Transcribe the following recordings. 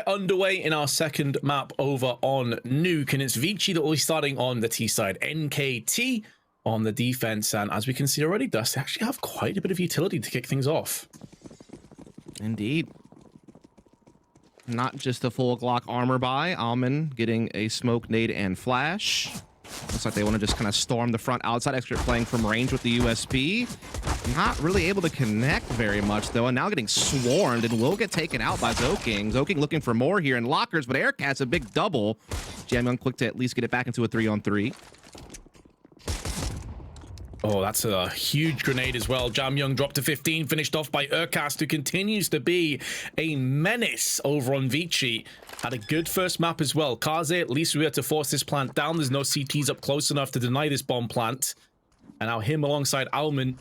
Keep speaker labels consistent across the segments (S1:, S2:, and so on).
S1: get underway in our second map over on Nuke, and it's ViCi that will be starting on the T side, NKT on the defense, and as we can see already, Dust, they actually have quite a bit of utility to kick things off.
S2: Indeed. Not just a full Glock armor buy. Alman getting a smoke, nade, and flash. Looks like they want to just kind of storm the front outside. Expert playing from range with the USP. Not really able to connect very much, though, and now getting swarmed and will get taken out by Zoking. Zoking looking for more here in lockers, but Aircat's a big double. Jamyoung quick to at least get it back into a 3-on-3.
S1: Oh, that's a huge grenade as well. Jamyoung dropped to 15, finished off by Urcast, who continues to be a menace over on ViCi. Had a good first map as well. Kaze, at least we were to force this plant down. There's no CTs up close enough to deny this bomb plant. And now him alongside Alman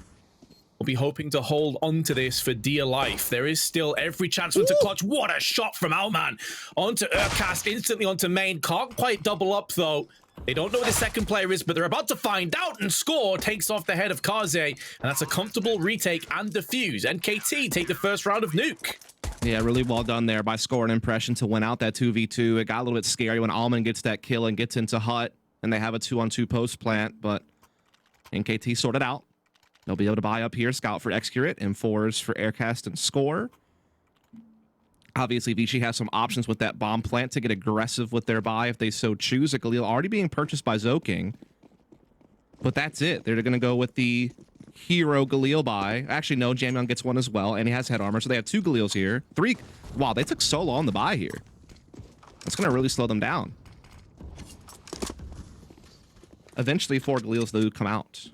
S1: will be hoping to hold on to this for dear life. There is still every chance for him to clutch. What a shot from Alman. Onto Urcast, instantly onto main. Can't quite double up, though. They don't know who the second player is, but they're about to find out, and Score takes off the head of Kaze, and that's a comfortable retake and defuse. NKT take the first round of Nuke.
S2: Yeah, really well done there by Score and Impression to win out that 2v2. It got a little bit scary when Alman gets that kill and gets into Hut, and they have a 2-on-2 post plant, but NKT sorted out. They'll be able to buy up here, scout for Excurate, and fours for Aircast and Score. Obviously, ViCi has some options with that bomb plant to get aggressive with their buy if they so choose. A Galil already being purchased by Zoking. But that's it. They're going to go with the hero Galil buy. Actually, no, Jamyoung gets one as well, and he has head armor. So they have 2 Galils here. 3. Wow, they took so long to buy here. That's going to really slow them down. Eventually, 4 Galils do come out.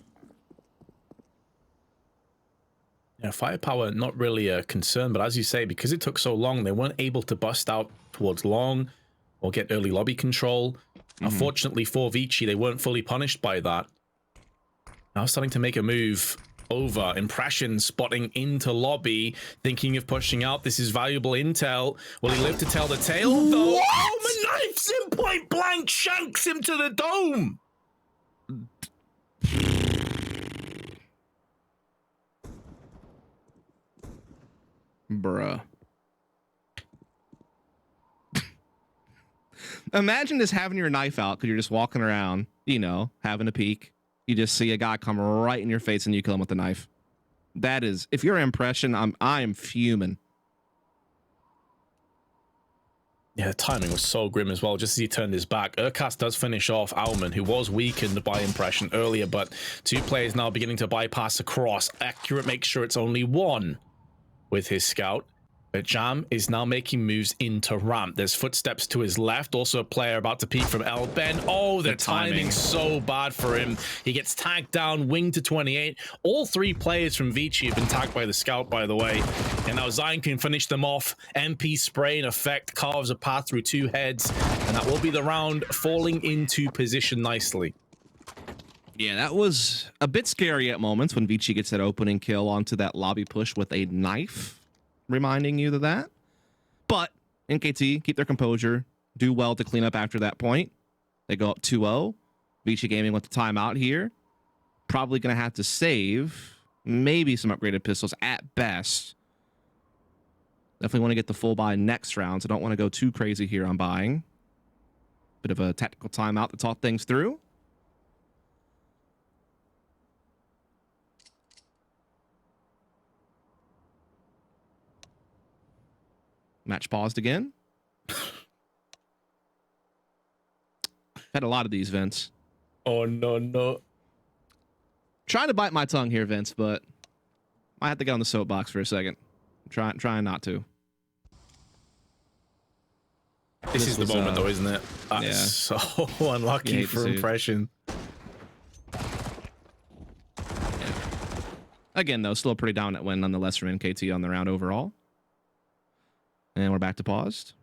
S1: Yeah, firepower, not really a concern, but as you say, because it took so long, they weren't able to bust out towards long or get early lobby control. Unfortunately for ViCi, they weren't fully punished by that. Now starting to make a move over. Impression spotting into lobby, thinking of pushing out. This is valuable intel. Will he live to tell the tale, though? Oh, my knife's him point blank, shanks him to the dome.
S2: Bruh. Imagine just having your knife out because you're just walking around, you know, having a peek. You just see a guy come right in your face and you kill him with the knife. That is, if you're Impression, I am fuming.
S1: Yeah, the timing was so grim as well, just as he turned his back. Urcast does finish off Alman, who was weakened by Impression earlier, but 2 players now beginning to bypass across. Accurate makes sure it's only 1 with his scout. But Jam is now making moves into ramp. There's footsteps to his left. Also a player about to peek from El Ben. Oh, the timing's so bad for him. He gets tagged down, wing to 28. All 3 players from ViCi have been tagged by the scout, by the way. And now Zion can finish them off. MP spray in effect, carves a path through 2 heads. And that will be the round, falling into position nicely.
S2: Yeah, that was a bit scary at moments when ViCi gets that opening kill onto that lobby push with a knife, reminding you of that. But NKT keep their composure, do well to clean up after that point. They go up 2-0. ViCi Gaming with the timeout here. Probably going to have to save maybe some upgraded pistols at best. Definitely want to get the full buy next round, so don't want to go too crazy here on buying. Bit of a tactical timeout to talk things through. Match paused again. Had a lot of these, Vince.
S1: Oh, no.
S2: Trying to bite my tongue here, Vince, but I have to get on the soapbox for a second. Trying not to.
S1: This is the moment, though, isn't it? That's
S2: yeah.
S1: So unlucky for Impression.
S2: Yeah. Again, though, still a pretty dominant win nonetheless from NKT on the round overall. And we're back to paused.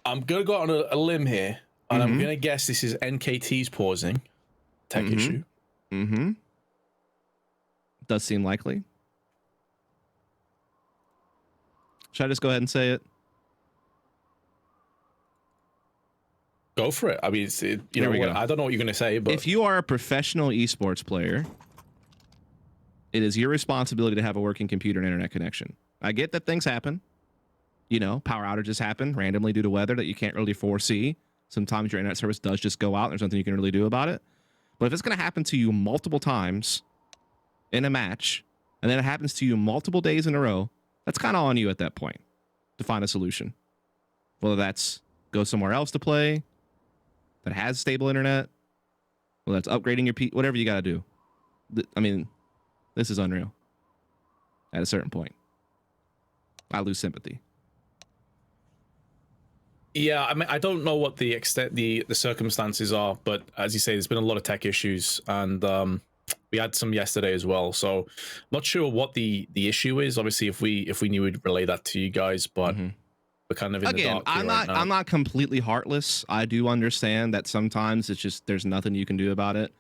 S1: I'm going to go on a limb here, and I'm going to guess this is NKT's pausing. Tech issue.
S2: Does seem likely. Should I just go ahead and say it?
S1: Go for it. I mean, you know what, I don't know what you're going to say, but
S2: if you are a professional esports player, it is your responsibility to have a working computer and internet connection. I get that things happen. You know, power outages happen randomly due to weather that you can't really foresee. Sometimes your internet service does just go out. There's nothing you can really do about it. But if it's going to happen to you multiple times in a match, and then it happens to you multiple days in a row, that's kind of on you at that point to find a solution. Whether that's go somewhere else to play that has stable internet, whether that's upgrading your whatever you got to do. I mean, this is unreal. At a certain point, I lose sympathy.
S1: Yeah, I mean, I don't know what the extent, the circumstances are, but as you say, there's been a lot of tech issues, and we had some yesterday as well. So, not sure what the issue is. Obviously, if we knew, we'd relay that to you guys, but we're kind of in the dark here right now.
S2: I'm not completely heartless. I do understand that sometimes it's just there's nothing you can do about it,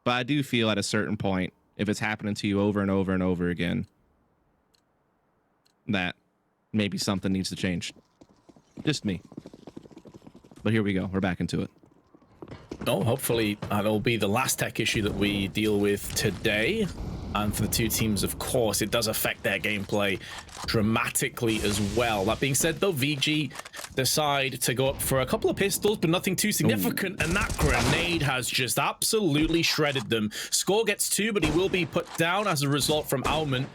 S2: but I do feel at a certain point, if it's happening to you over and over and over again, that maybe something needs to change. Just me. But here we go. We're back into it.
S1: Oh, hopefully that'll be the last tech issue that we deal with today. And for the two teams, of course, it does affect their gameplay dramatically as well. That being said, though, ViCi decide to go up for a couple of pistols, but nothing too significant. And that grenade has just absolutely shredded them. Score gets 2, but he will be put down as a result from Alman.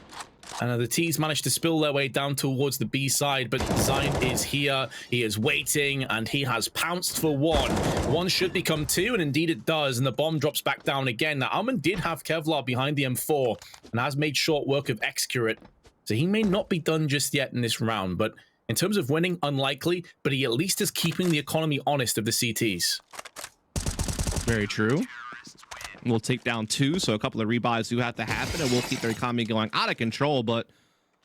S1: And the T's managed to spill their way down towards the B side, but Zion is here. He is waiting, and he has pounced for 1. 1 should become 2, and indeed it does, and the bomb drops back down again. Now, Alman did have Kevlar behind the M4, and has made short work of Excurate, so he may not be done just yet in this round, but in terms of winning, unlikely, but he at least is keeping the economy honest of the CTs.
S2: Very true. We'll take down 2, so a couple of rebuys do have to happen, and we'll keep their economy going out of control, but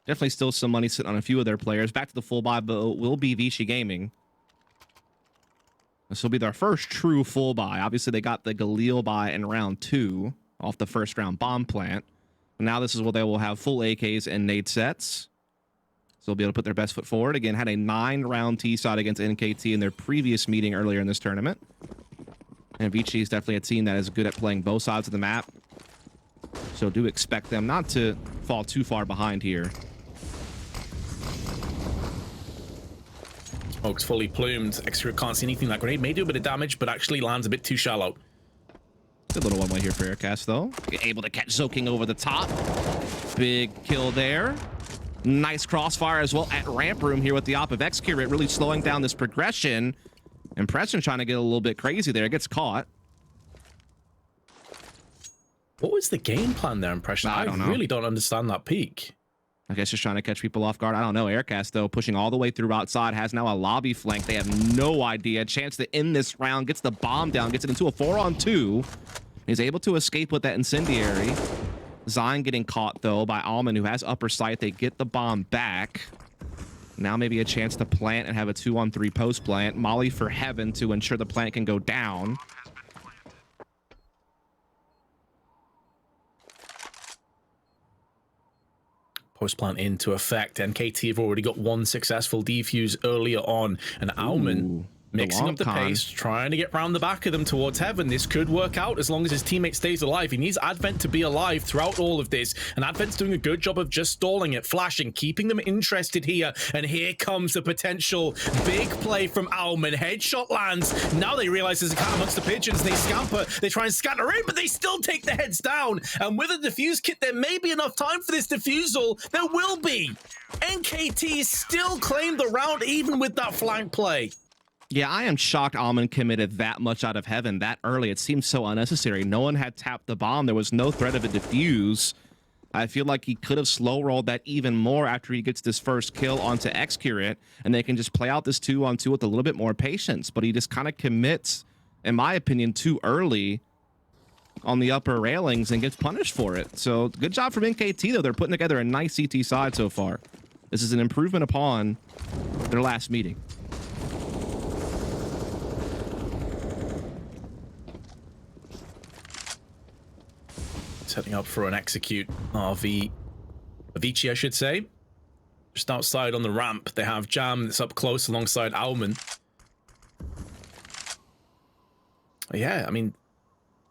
S2: definitely still some money sitting on a few of their players. Back to the full buy, but will be ViCi Gaming. This will be their first true full buy. Obviously, they got the Galil buy in round 2 off the first round bomb plant. But now this is where they will have full AKs and nade sets. So they'll be able to put their best foot forward. Again, had a 9-round T-side against NKT in their previous meeting earlier in this tournament. And ViCi is definitely a team that is good at playing both sides of the map. So do expect them not to fall too far behind here.
S1: Smoke's fully plumed. Extra can't see anything. That grenade may do a bit of damage, but actually lands a bit too shallow.
S2: Good little one-way here for Aircast, though. Able to catch Zoking over the top. Big kill there. Nice crossfire as well at ramp room here with the op of Excurate, really slowing down this progression. Impression trying to get a little bit crazy there. Gets caught.
S1: What was the game plan there, Impression? I really don't understand that peak.
S2: I guess just trying to catch people off guard. I don't know. Aircast, though, pushing all the way through outside, has now a lobby flank. They have no idea. Chance to end this round. Gets the bomb down. Gets it into a 4-on-2. He's able to escape with that incendiary. Zion getting caught, though, by Alman, who has upper sight. They get the bomb back. Now maybe a chance to plant and have a 2-on-3 post plant. Molly for heaven to ensure the plant can go down.
S1: Post plant into effect. NKT have already got 1 successful defuse earlier on. And Alman mixing up the pace, trying to get round the back of them towards heaven. This could work out as long as his teammate stays alive. He needs Advent to be alive throughout all of this, and Advent's doing a good job of just stalling it, flashing, keeping them interested here. And here comes the potential big play from Alman. Headshot lands. Now they realize there's a cat amongst the pigeons. They scamper. They try and scatter in, but they still take the heads down. And with a defuse kit, there may be enough time for this defusal. There will be. NKT still claim the round even with that flank play.
S2: Yeah, I am shocked Alman committed that much out of heaven that early. It seems so unnecessary. No one had tapped the bomb. There was no threat of a defuse. I feel like he could have slow rolled that even more after he gets this first kill onto Excurate, and they can just play out this 2-on-2 with a little bit more patience. But he just kind of commits, in my opinion, too early on the upper railings and gets punished for it. So good job from NKT, though. They're putting together a nice CT side so far. This is an improvement upon their last meeting.
S1: Setting up for an execute RV. ViCi, I should say. Just outside on the ramp, they have Jam that's up close alongside Alman. Yeah, I mean,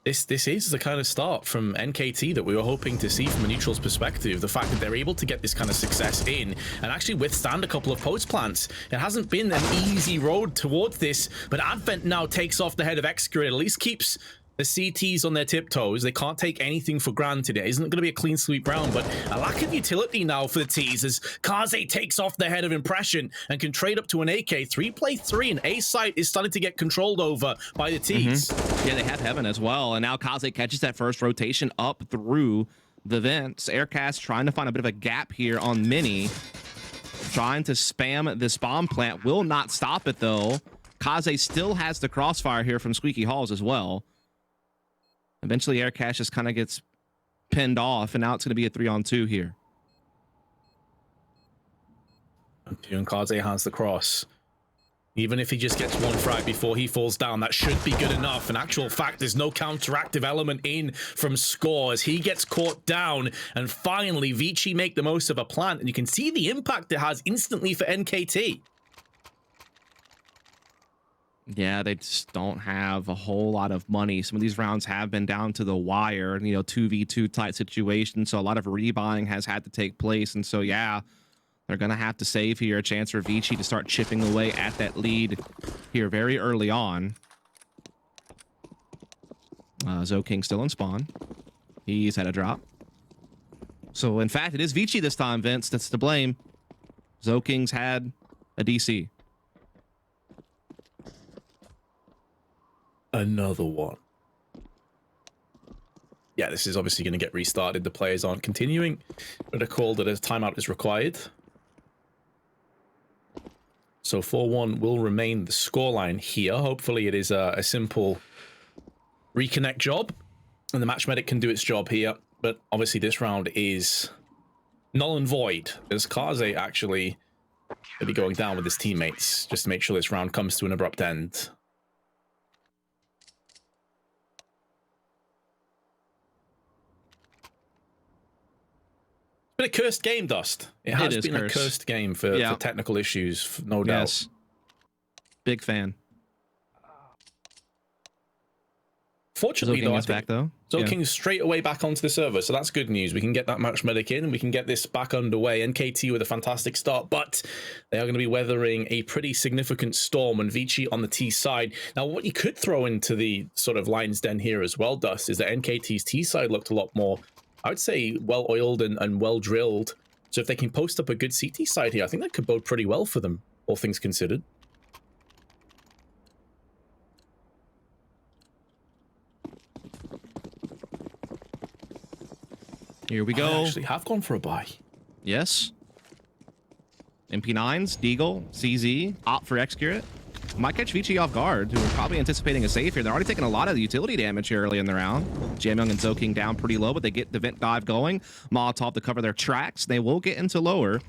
S1: This is the kind of start from NKT that we were hoping to see from a neutral's perspective. The fact that they're able to get this kind of success in and actually withstand a couple of post plants. It hasn't been an easy road towards this, but Advent now takes off the head of Excurate, at least keeps the CTs on their tiptoes. They can't take anything for granted. It isn't going to be a clean sweep round, but a lack of utility now for the T's as Kaze takes off the head of Impression and can trade up to an AK. 3-play-3, and A site is starting to get controlled over by the T's.
S2: Yeah, they have Heaven as well, and now Kaze catches that first rotation up through the vents. Aircast trying to find a bit of a gap here on Mini. Trying to spam this bomb plant. Will not stop it, though. Kaze still has the crossfire here from Squeaky Halls as well. Eventually, Aircash just kind of gets pinned off, and now it's going to be a 3-on-2 here.
S1: And Kaze has the cross. Even if he just gets one frag before he falls down, that should be good enough. In actual fact, there's no counteractive element in from Score as he gets caught down. And finally, ViCi make the most of a plant. And you can see the impact it has instantly for NKT.
S2: Yeah, they just don't have a whole lot of money. Some of these rounds have been down to the wire, 2v2 type situation. So a lot of rebuying has had to take place. And so, yeah, they're going to have to save here. A chance for ViCi to start chipping away at that lead here very early on. Zoking still in spawn. He's had a drop. So, in fact, it is ViCi this time, Vince. That's to blame. Zoking's had a DC.
S1: Another one. Yeah, this is obviously going to get restarted. The players aren't continuing, but a call that a timeout is required. So 4-1 will remain the scoreline here. Hopefully it is a simple reconnect job, and the match medic can do its job here. But obviously this round is null and void, as Kaze actually will be going down with his teammates just to make sure this round comes to an abrupt end. Been a cursed game, Dust. It has been a cursed game for technical issues, no doubt.
S2: Yes. Big fan.
S1: Fortunately, though,
S2: is back though.
S1: Zoking's straight away back onto the server, so that's good news. We can get that match medic in, and we can get this back underway. NKT with a fantastic start, but they are going to be weathering a pretty significant storm, and ViCi on the T side. Now, what you could throw into the sort of lion's den here as well, Dust, is that NKT's T side looked a lot more, I would say, well-oiled and well-drilled. So if they can post up a good CT side here, I think that could bode pretty well for them, all things considered.
S2: Here we go.
S1: I actually have gone for a buy.
S2: Yes. MP9s, Deagle, CZ, opt for Excurate. Might catch ViCi off guard, who are probably anticipating a save here. They're already taking a lot of the utility damage here early in the round. Jamyoung and Zoking down pretty low, but they get the vent dive going. Molotov to cover their tracks. They will get into lower.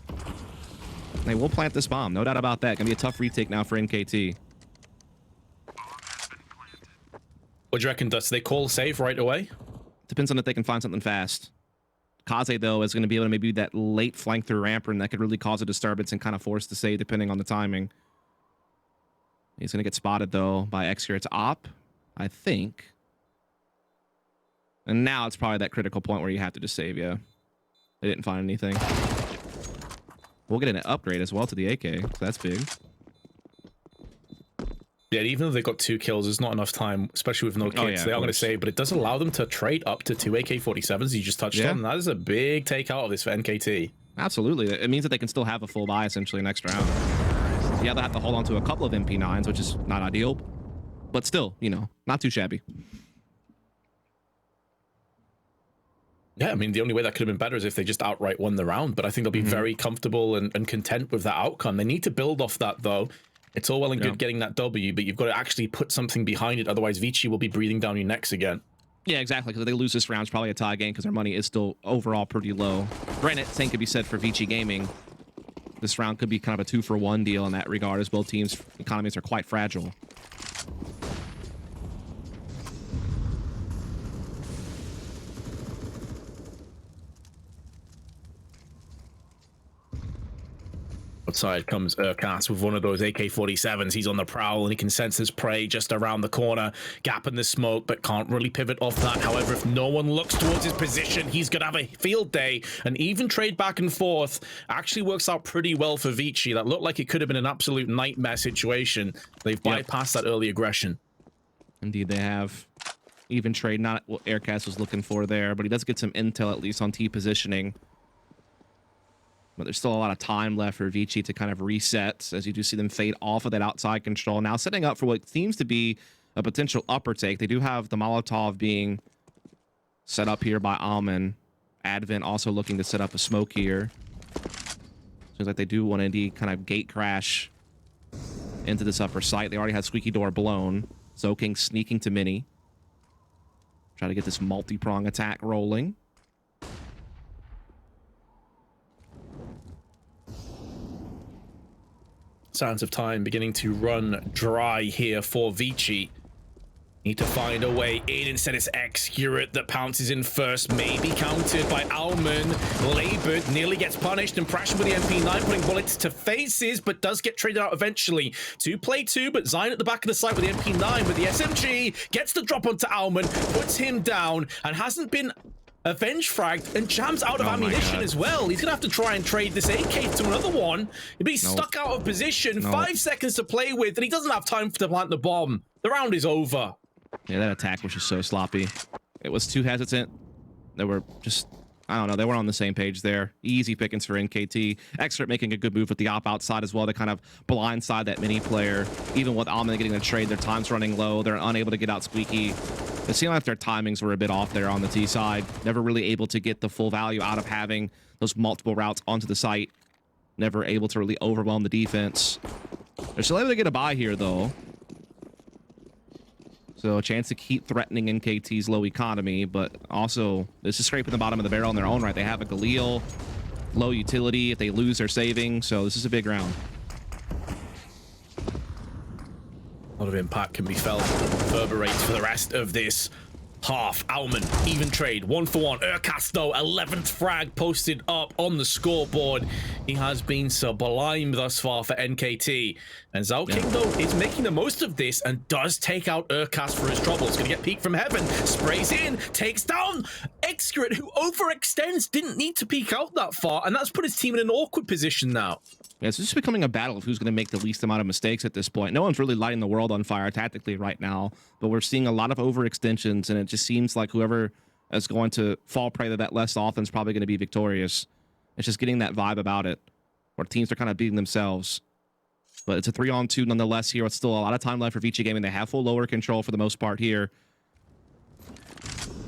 S2: They will plant this bomb, no doubt about that. Gonna be a tough retake now for NKT.
S1: What do you reckon, Dust? Do they call save right away?
S2: Depends on if they can find something fast. Kaze, though, is going to be able to maybe do that late flank through ramp, and that could really cause a disturbance and kind of force the save depending on the timing. He's going to get spotted, though, by Excurate's op, I think. And now it's probably that critical point where you have to just save, yeah. They didn't find anything. We'll get an upgrade as well to the AK, so that's big.
S1: Yeah, even though they got 2 kills, there's not enough time, especially with no kits. They are going to save, but it does allow them to trade up to 2 AK-47s you just touched on. That is a big take out of this for NKT.
S2: Absolutely. It means that they can still have a full buy, essentially, next round. Yeah, they'll have to hold on to a couple of MP9s, which is not ideal, but still, not too shabby.
S1: Yeah, I mean, the only way that could have been better is if they just outright won the round, but I think they'll be very comfortable and content with that outcome. They need to build off that, though. It's all well and good getting that W, but you've got to actually put something behind it. Otherwise, ViCi will be breathing down your necks again.
S2: Yeah, exactly. Because if they lose this round, it's probably a tie game because their money is still overall pretty low. Granted, same could be said for ViCi Gaming. This round could be kind of a 2-for-1 deal in that regard, as both teams' economies are quite fragile.
S1: Outside comes Urkas with one of those AK-47s. He's on the prowl and he can sense his prey just around the corner. Gap in the smoke, but can't really pivot off that. However, if no one looks towards his position, he's going to have a field day. An even trade back and forth actually works out pretty well for ViCi. That looked like it could have been an absolute nightmare situation. They've bypassed that early aggression.
S2: Indeed, they have. Even trade, not what Aircast was looking for there, but he does get some intel at least on T positioning. But there's still a lot of time left for ViCi to kind of reset, as you do see them fade off of that outside control. Now setting up for what seems to be a potential upper take. They do have the Molotov being set up here by Alman. Advent also looking to set up a smoke here. Seems like they do want to indeed kind of gate crash into this upper site. They already had Squeaky Door blown. Zoking sneaking to Mini. Try to get this multi-prong attack rolling.
S1: Sands of time beginning to run dry here for ViCi. Need to find a way in. Instead, it's Excurate that pounces in first, maybe countered by Alman. Labored nearly gets punished and Prashin with the MP9, putting bullets to faces, but does get traded out eventually. 2-play-2, but Zion at the back of the site with the MP9 with the SMG, gets the drop onto Alman, puts him down, and hasn't been avenge fragged and jams out of ammunition as well. He's gonna have to try and trade this AK to another one. He'll be stuck out of position, 5 seconds to play with, and he doesn't have time to plant the bomb. The round is over.
S2: Yeah, that attack was just so sloppy. It was too hesitant. They were just, I don't know, they weren't on the same page there. Easy pickings for NKT. Exert making a good move with the op outside as well to kind of blindside that mini player. Even with Alman getting the trade, their time's running low. They're unable to get out Squeaky. It seemed like their timings were a bit off there on the T side. Never really able to get the full value out of having those multiple routes onto the site. Never able to really overwhelm the defense. They're still able to get a buy here, though. So a chance to keep threatening NKT's low economy, but also this is scraping the bottom of the barrel in their own right. They have a Galil, low utility. If they lose, they're saving. So this is a big round.
S1: A lot of impact can be felt. Reverberates for the rest of this half. Alman, even trade, 1-for-1. Urkas, though, 11th frag posted up on the scoreboard. He has been sublime thus far for NKT. And Zhao King, though, is making the most of this and does take out Urkas for his trouble. It's going to get peek from heaven. Sprays in, takes down Excurate, who overextends. Didn't need to peek out that far, and that's put his team in an awkward position now.
S2: Yeah, it's just becoming a battle of who's going to make the least amount of mistakes at this point. No one's really lighting the world on fire tactically right now, but we're seeing a lot of overextensions, and it just seems like whoever is going to fall prey to that less often is probably going to be victorious. It's just getting that vibe about it, where teams are kind of beating themselves. But it's a 3-on-2 nonetheless here. It's still a lot of time left for ViCi Gaming. They have full lower control for the most part here.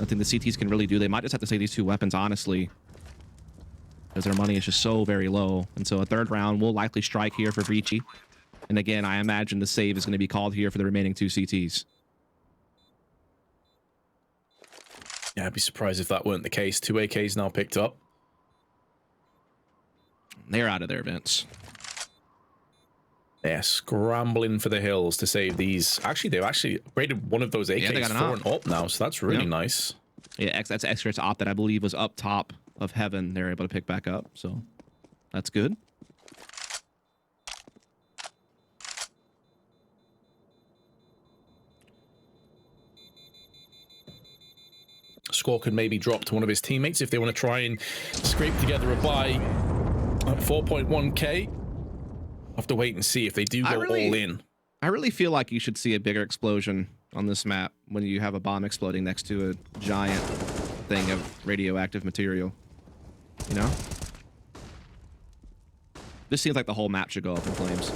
S2: Nothing the CTs can really do. They might just have to save these two weapons, honestly, because their money is just so very low. And so a third round will likely strike here for ViCi. And again, I imagine the save is going to be called here for the remaining two CTs.
S1: Yeah, I'd be surprised if that weren't the case. 2 AKs now picked up.
S2: They're out of their events.
S1: They're scrambling for the hills to save these. Actually, they've actually upgraded one of those AKs for an op now, so that's really nice.
S2: Yeah, that's Excurate's op that I believe was up top of heaven. They're able to pick back up, so that's good.
S1: Score could maybe drop to one of his teammates if they want to try and scrape together a buy at 4.1k. Have to wait and see if they do go all in.
S2: I really feel like you should see a bigger explosion on this map when you have a bomb exploding next to a giant thing of radioactive material. You know? This seems like the whole map should go up in flames.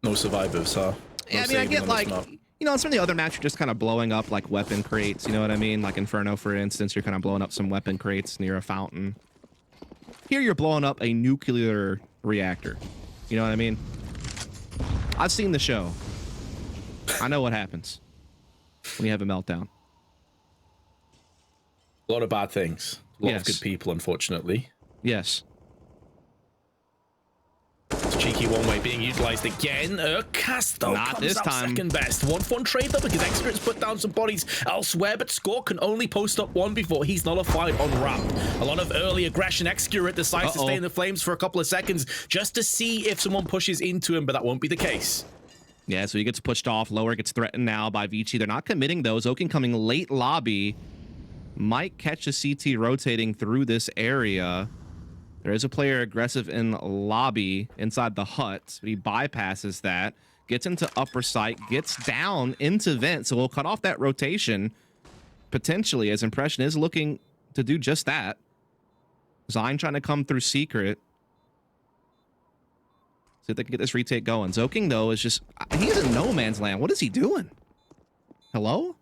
S1: No survivors, huh?
S2: Yeah, I mean, I get like, you know, on some of the other maps, you're just kind of blowing up like weapon crates, you know what I mean? Like Inferno, for instance, you're kind of blowing up some weapon crates near a fountain. Here you're blowing up a nuclear reactor. You know what I mean? I've seen the show. I know what happens when you have a meltdown.
S1: A lot of bad things. A lot of good people, unfortunately.
S2: Yes.
S1: It's cheeky one-way being utilized again. Casto
S2: Not
S1: comes
S2: this
S1: out
S2: time.
S1: second best. 1-for-1 trade though, because Expert's put down some bodies elsewhere, but Score can only post up one before he's nullified on ramp. A lot of early aggression. Excurate decides to stay in the flames for a couple of seconds just to see if someone pushes into him, but that won't be the case.
S2: Yeah, so he gets pushed off. Lower gets threatened now by ViCi. They're not committing though. Zoking coming late lobby. Might catch a CT rotating through this area. There is a player aggressive in lobby inside the hut, but he bypasses that. Gets into upper site, gets down into vent, so we'll cut off that rotation potentially, as Impression is looking to do just that. Zine trying to come through secret. See if they can get this retake going. Zoking, though, is just... He's in no man's land. What is he doing? Hello?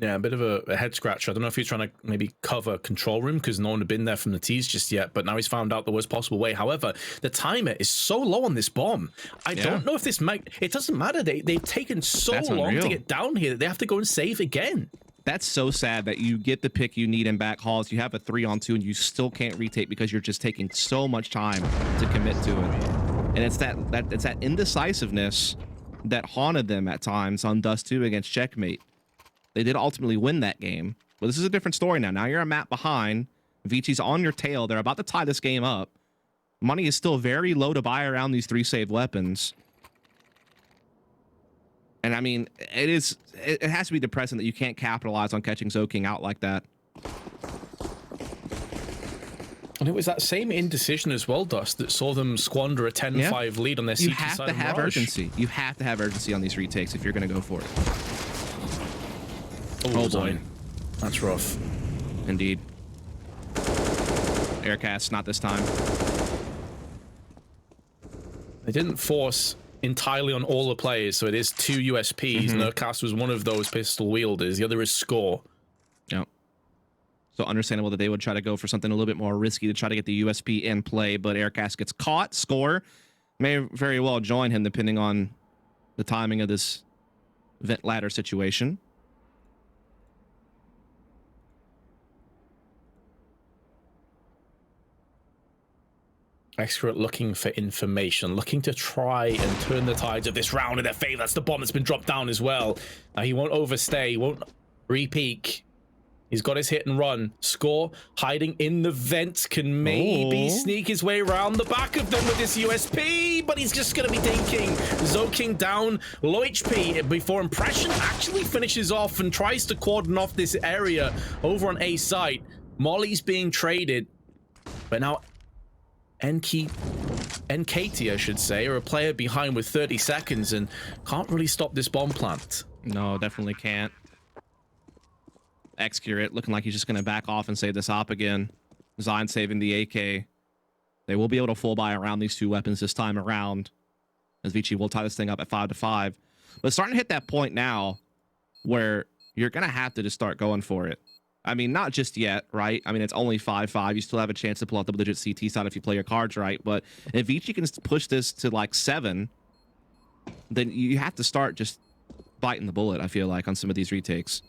S1: Yeah, a bit of a head scratcher. I don't know if he's trying to maybe cover control room because no one had been there from the tees just yet, but now he's found out the worst possible way. However, the timer is so low on this bomb. I don't know if this might... It doesn't matter. They've taken so long to get down here that they have to go and save again.
S2: That's so sad that you get the pick you need in back halls. You have a 3-on-2 and you still can't retake because you're just taking so much time to commit to it. And it's that indecisiveness that haunted them at times on Dust 2 against Checkmate. They did ultimately win that game, but this is a different story now. Now you're a map behind. ViCi's on your tail. They're about to tie this game up. Money is still very low to buy around these 3 saved weapons. And I mean, it has to be depressing that you can't capitalize on catching Zoking out like that.
S1: And it was that same indecision as well, Dust, that saw them squander a 10-5 lead on their CT side.
S2: You have to have urgency. You have to have urgency on these retakes if you're going to go for it.
S1: Oh boy, that's rough.
S2: Indeed. Aircast, not this time.
S1: They didn't force entirely on all the players, so it is 2 USPs. Nurcast was one of those pistol wielders. The other is Score.
S2: Yeah. So understandable that they would try to go for something a little bit more risky to try to get the USP in play, but Aircast gets caught. Score may very well join him depending on the timing of this vent ladder situation.
S1: Expert looking for information, looking to try and turn the tides of this round in their favor. That's the bomb that's been dropped down as well. Now he won't overstay, he won't re-peek. He's got his hit and run. Score hiding in the vent, can maybe sneak his way around the back of them with this USP, but he's just going to be dinking. Zoking down, low HP before Impression actually finishes off and tries to cordon off this area over on A site. Molly's being traded, but now NKT, I should say, are a player behind with 30 seconds and can't really stop this bomb plant.
S2: No, definitely can't. Excurate looking like he's just going to back off and save this op again. Zine saving the AK. They will be able to full buy around these 2 weapons this time around, as ViCi will tie this thing up at 5-5. But it's starting to hit that point now where you're going to have to just start going for it. I mean, not just yet, right? I mean, it's only 5-5. You still have a chance to pull out double-digit CT side if you play your cards right. But if ViCi can push this to like 7, then you have to start just biting the bullet, I feel like, on some of these retakes.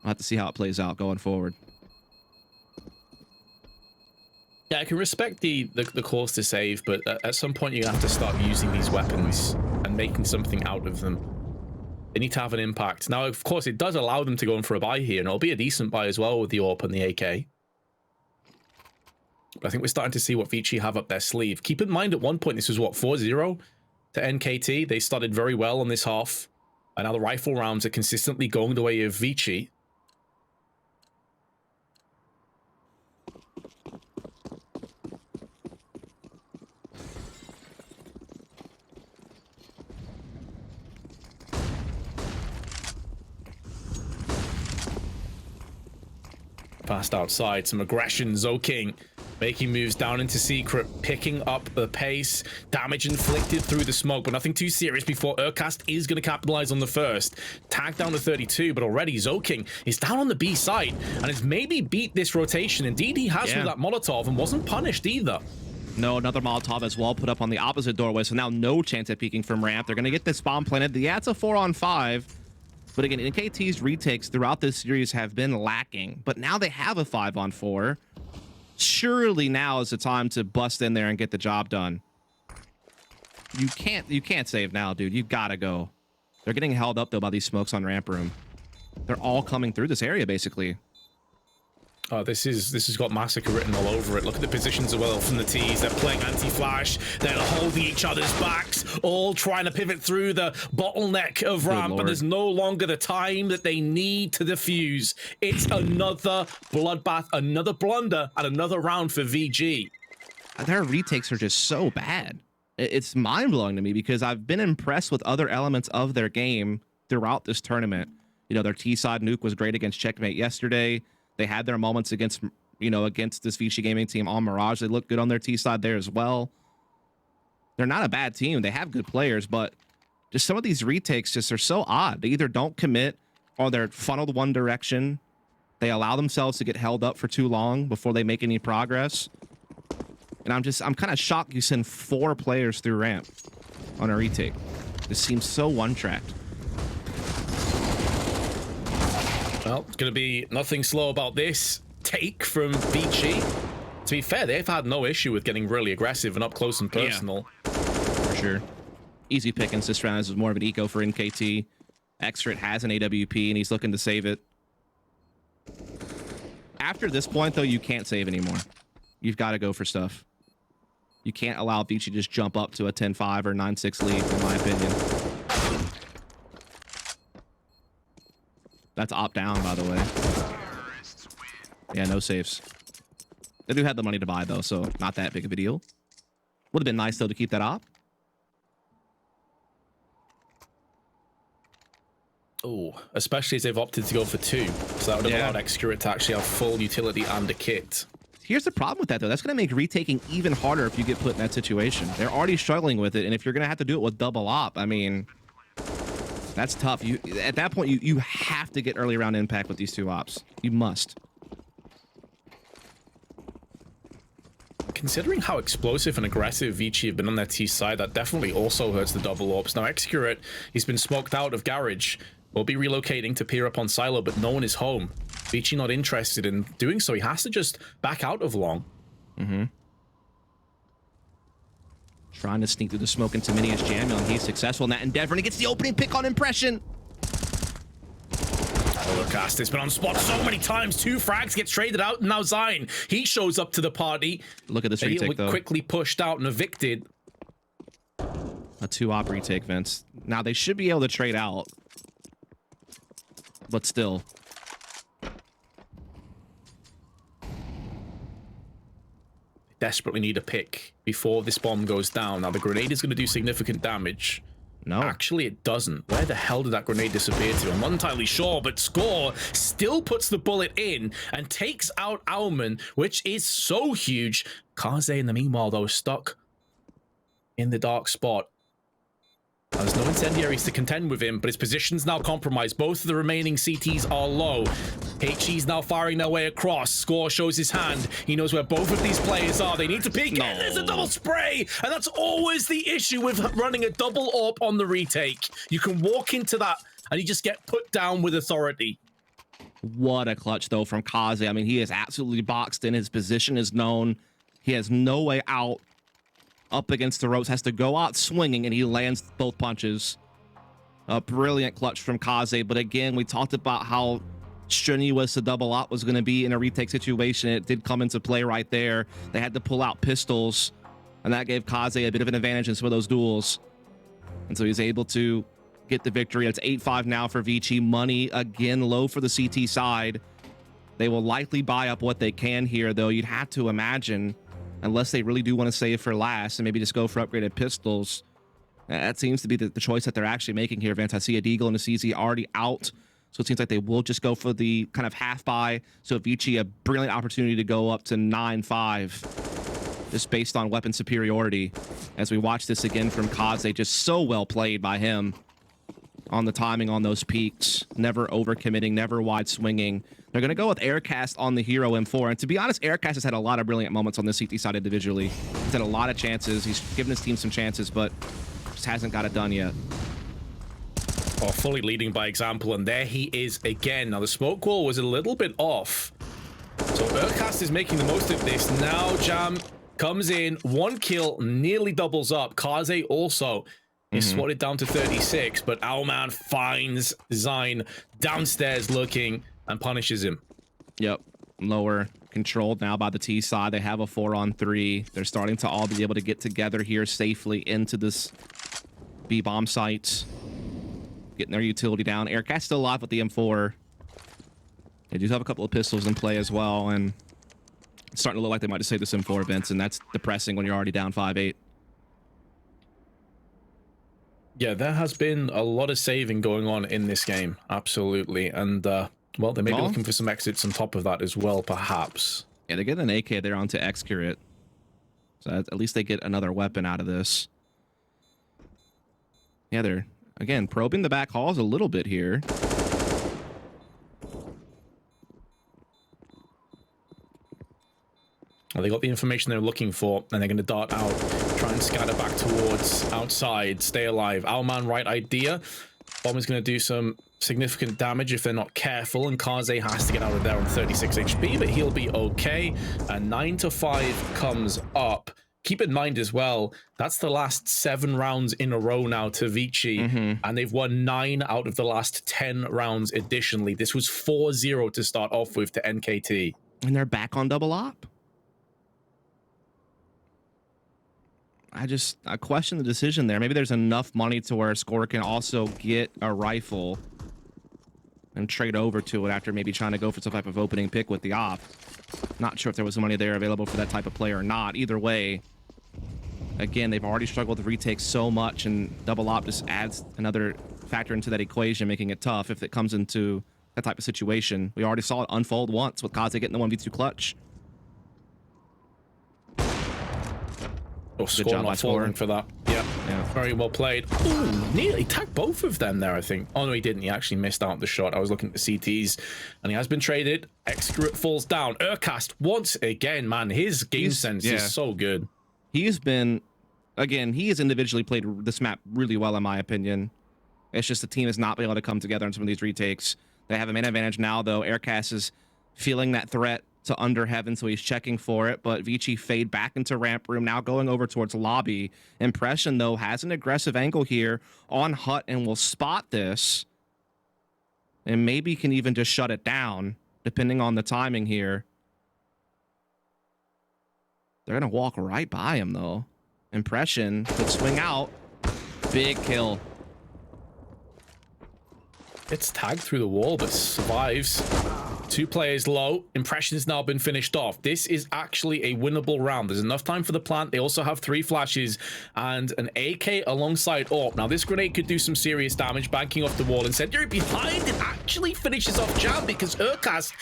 S2: I'll have to see how it plays out going forward.
S1: Yeah, I can respect the course to save, but at some point you have to start using these weapons and making something out of them. They need to have an impact. Now, of course, it does allow them to go in for a buy here, and it'll be a decent buy as well with the AWP and the AK. But I think we're starting to see what ViCi have up their sleeve. Keep in mind, at one point, this was, what, 4-0 to NKT? They started very well on this half, and now the rifle rounds are consistently going the way of ViCi. Fast outside, some aggression. Zoking making moves down into secret, picking up the pace. Damage inflicted through the smoke, but nothing too serious before Urcast is going to capitalize on the first. Tag down to 32, but already Zoking is down on the B side and has maybe beat this rotation. Indeed, he has with that Molotov and wasn't punished either.
S2: No, another Molotov as well put up on the opposite doorway, so now no chance at peeking from ramp. They're going to get this bomb planted. Yeah, it's a 4-on-5. But again, NKT's retakes throughout this series have been lacking. But now they have a 5-on-4. surely now is the time to bust in there and get the job done. You can't save now, dude. You gotta go. They're getting held up though by these smokes on ramp room. They're all coming through this area basically.
S1: Oh, this has got massacre written all over it. Look at the positions as well from the T's. They're playing anti-flash. They're holding each other's backs, all trying to pivot through the bottleneck of ramp, but there's no longer the time that they need to defuse. It's another bloodbath, another blunder, and another round for VG.
S2: Their retakes are just so bad. It's mind-blowing to me because I've been impressed with other elements of their game throughout this tournament. You know, their T-side nuke was great against Checkmate yesterday. They had their moments against, you know, against this ViCi gaming team on Mirage. They look good on their T-side there as well. They're not a bad team. They have good players, but just some of these retakes just are so odd. They either don't commit or they're funneled one direction. They allow themselves to get held up for too long before they make any progress. And I'm kind of shocked you send 4 players through ramp on a retake. This seems so one-tracked.
S1: Well, it's going to be nothing slow about this take from ViCi. To be fair, they've had no issue with getting really aggressive and up close and personal.
S2: Yeah, for sure. Easy pickings this round. This is more of an eco for NKT. Xrit has an AWP, and he's looking to save it. After this point, though, you can't save anymore. You've got to go for stuff. You can't allow ViCi to just jump up to a 10-5 or 9-6 lead, in my opinion. That's op down, by the way. Yeah, no saves. They do have the money to buy, though, so not that big of a deal. Would have been nice, though, to keep that op.
S1: Oh, especially as they've opted to go for 2. So that would have allowed Xcurate to actually have full utility and a kit.
S2: Here's the problem with that, though. That's going to make retaking even harder if you get put in that situation. They're already struggling with it, and if you're going to have to do it with double op, I mean... That's tough. At that point, you have to get early round impact with these 2 ops. You must.
S1: Considering how explosive and aggressive ViCi have been on their T side, that definitely also hurts the double ops. Now, Xcurate, he's been smoked out of Garage. Will be relocating to peer up on Silo, but no one is home. ViCi not interested in doing so. He has to just back out of long.
S2: Trying to sneak through the smoke into Minia's Jamil, and he's successful in that endeavor, and he gets the opening pick on Impression.
S1: Overcast has been on spot so many times. 2 frags gets traded out, and now Zion, he shows up to the party.
S2: Look at this retake, though.
S1: Quickly pushed out and evicted.
S2: A 2-op retake, Vince. Now, they should be able to trade out. But still.
S1: Desperately need a pick before this bomb goes down. Now, the grenade is going to do significant damage.
S2: No.
S1: Actually, it doesn't. Where the hell did that grenade disappear to? I'm not entirely sure, but Score still puts the bullet in and takes out Alman, which is so huge. Kaze, in the meanwhile, though, stuck in the dark spot. There's no incendiaries to contend with him, but his position's now compromised. Both of the remaining CTs are low. HE's now firing their way across. Score shows his hand. He knows where both of these players are. They need to peek. No. There's a double spray, and that's always the issue with running a double AWP on the retake. You can walk into that, and you just get put down with authority.
S2: What a clutch, though, from Kaze. I mean, he is absolutely boxed in. His position is known. He has no way out. Up against the ropes, has to go out swinging, and he lands both punches. A brilliant clutch from Kaze, but again, we talked about how strenuous the double op was going to be in a retake situation. It did come into play right there. They had to pull out pistols, and that gave Kaze a bit of an advantage in some of those duels. And so he's able to get the victory. It's 8-5 now for ViCi. Money, again, low for the CT side. They will likely buy up what they can here, though. You'd have to imagine, unless they really do want to save for last and maybe just go for upgraded pistols. That seems to be the choice that they're actually making here, Vince. I see a Deagle and a CZ already out, so it seems like they will just go for the kind of half buy. So ViCi, a brilliant opportunity to go up to 9-5, just based on weapon superiority. As we watch this again from Kaze, just so well played by him on the timing on those peaks, never overcommitting, never wide swinging. They're going to go with Aircast on the hero M4. And to be honest, Aircast has had a lot of brilliant moments on the CT side individually. He's had a lot of chances. He's given his team some chances, but just hasn't got it done yet.
S1: Oh, fully leading by example, and there he is again. Now, the smoke wall was a little bit off. So Urcast is making the most of this. Now Jam comes in, 1 kill, nearly doubles up. Kaze also is swatted down to 36, but Owlman finds Design downstairs looking and punishes him.
S2: Yep. Lower controlled now by the T side. They have a 4-on-3. They're starting to all be able to get together here safely into this B-bomb site. Getting their utility down. Aircast still alive with the M4. They do have a couple of pistols in play as well, and it's starting to look like they might just save this M4 events, and that's depressing when you're already down 5-8.
S1: Yeah, there has been a lot of saving going on in this game, absolutely. And, well, they may be looking for some exits on top of that as well, perhaps.
S2: Yeah, they get an AK there onto Excurate. So at least they get another weapon out of this. Yeah, they're, again, probing the back halls a little bit here.
S1: Well, they got the information they're looking for, and they're going to dart out, try and scatter back towards outside, stay alive. Owlman, right idea. Bomb is going to do some significant damage if they're not careful, and Kaze has to get out of there on 36 HP, but he'll be okay. And 9-5 comes up. Keep in mind as well, that's the last 7 rounds in a row now to ViCi, and they've won 9 out of the last 10 rounds additionally. This was 4-0 to start off with to NKT.
S2: And they're back on double op. I question the decision there. Maybe there's enough money to where a scorer can also get a rifle and trade over to it after maybe trying to go for some type of opening pick with the op. Not sure if there was money there available for that type of player or not. Either way, again, they've already struggled with retakes so much, and double op just adds another factor into that equation, making it tough if it comes into that type of situation. We already saw it unfold once with Kaze getting the 1v2 clutch.
S1: Oh, score not falling for that. Yeah, very well played. Ooh, nearly tagged both of them there, I think. Oh, no, he didn't. He actually missed out the shot. I was looking at the CTs, and he has been traded. Excurate falls down. Urcast, once again, man, his game sense is so good.
S2: He's been, again, he has individually played this map really well, in my opinion. It's just the team has not been able to come together on some of these retakes. They have a main advantage now, though. Aircast is feeling that threat to under heaven, so he's checking for it, but ViCi fade back into ramp room, now going over towards lobby. Impression, though, has an aggressive angle here on Hut and will spot this, and maybe can even just shut it down, depending on the timing here. They're gonna walk right by him, though. Impression could swing out. Big kill.
S1: It's tagged through the wall, but survives. 2 players low. Impression's now been finished off. This is actually a winnable round. There's enough time for the plant. They also have 3 flashes and an AK alongside AWP. Now, this grenade could do some serious damage, banking off the wall. Incendiary behind it actually finishes off Jam because Urcast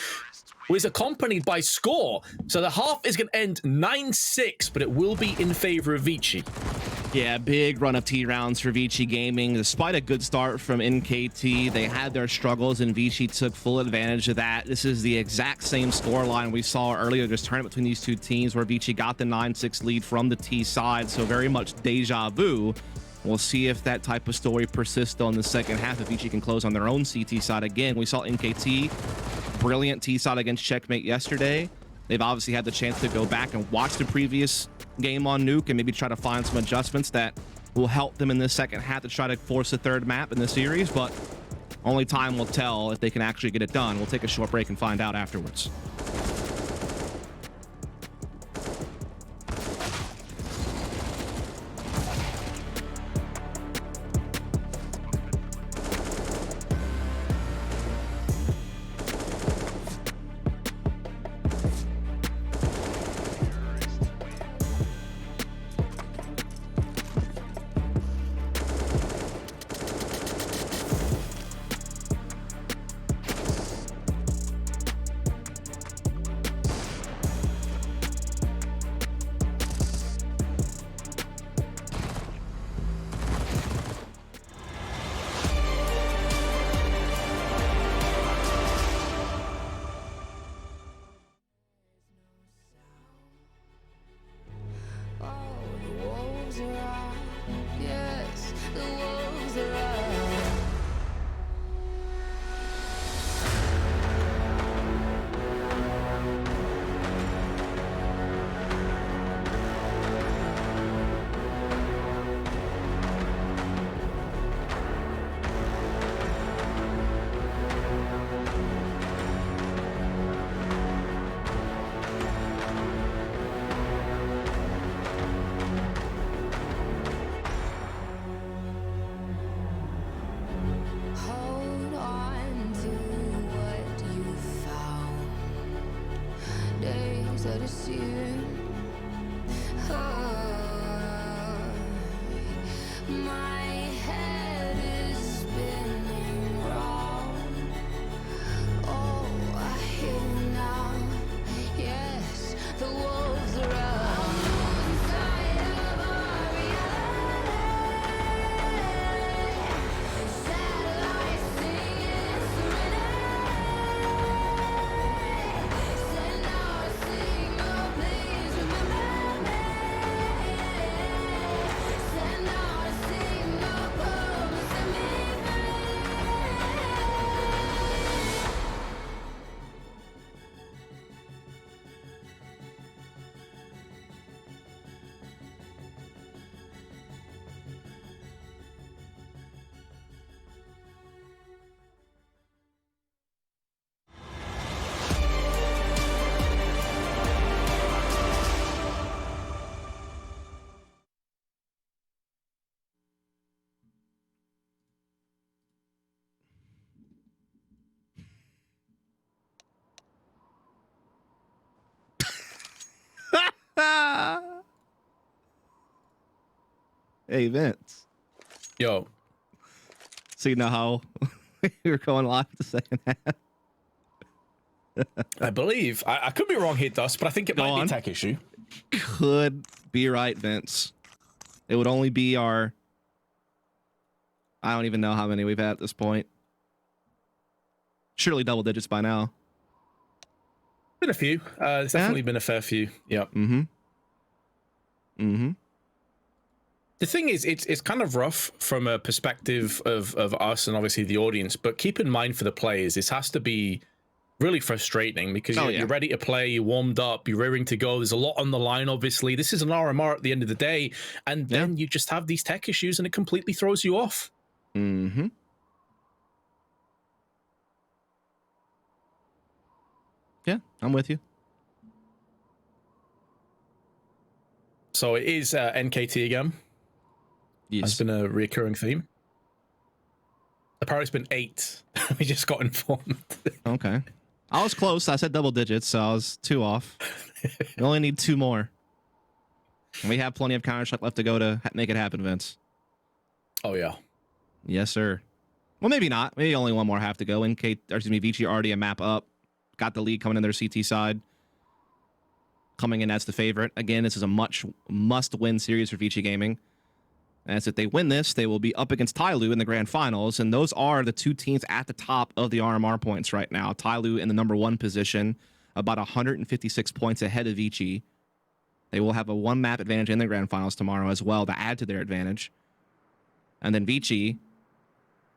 S1: was accompanied by Score. So the half is going to end 9-6, but it will be in favor of ViCi.
S2: Yeah, big run of T rounds for ViCi Gaming. Despite a good start from NKT, they had their struggles, and ViCi took full advantage of that. This is the exact same scoreline we saw earlier this tournament between these two teams, where ViCi got the 9-6 lead from the T side, so very much deja vu. We'll see if that type of story persists on the second half, if ViCi can close on their own CT side again. We saw NKT, brilliant T side against Checkmate yesterday. They've obviously had the chance to go back and watch the previous game on Nuke and maybe try to find some adjustments that will help them in the second half to try to force a 3rd map in the series, but only time will tell if they can actually get it done. We'll take a short break and find out afterwards. Hey, Vince.
S1: Yo.
S2: So you know how we were going live the second half?
S1: I believe. I could be wrong here, Dust, but I think it might be a tech issue.
S2: Could be right, Vince. It would only be our... I don't even know how many we've had at this point. Surely double digits by now.
S1: Been a few. There's definitely been a fair few. Yep.
S2: Mm-hmm. Mm-hmm.
S1: The thing is, it's kind of rough from a perspective of us and obviously the audience, but keep in mind for the players, this has to be really frustrating because you're ready to play, you're warmed up, you're raring to go. There's a lot on the line, obviously. This is an RMR at the end of the day, and then you just have these tech issues and it completely throws you off.
S2: Mm-hmm. Yeah, I'm with you.
S1: So it is NKT again.
S2: Yes.
S1: That's been a recurring theme. Apparently it's been 8. We just got informed.
S2: Okay. I was close. I said double digits, so I was 2 off. We only need 2 more. And we have plenty of Counter-Strike left to go to make it happen, Vince.
S1: Oh, yeah.
S2: Yes, sir. Well, maybe not. Maybe only 1 more have to go. ViCi already a map up. Got the lead coming in their CT side. Coming in as the favorite. Again, this is a must-win series for ViCi Gaming. As if they win this, they will be up against Tyloo in the grand finals, and those are the 2 teams at the top of the RMR points right now. Tyloo in the number 1 position, about 156 points ahead of ViCi. They will have a 1-map advantage in the grand finals tomorrow as well to add to their advantage. And then ViCi,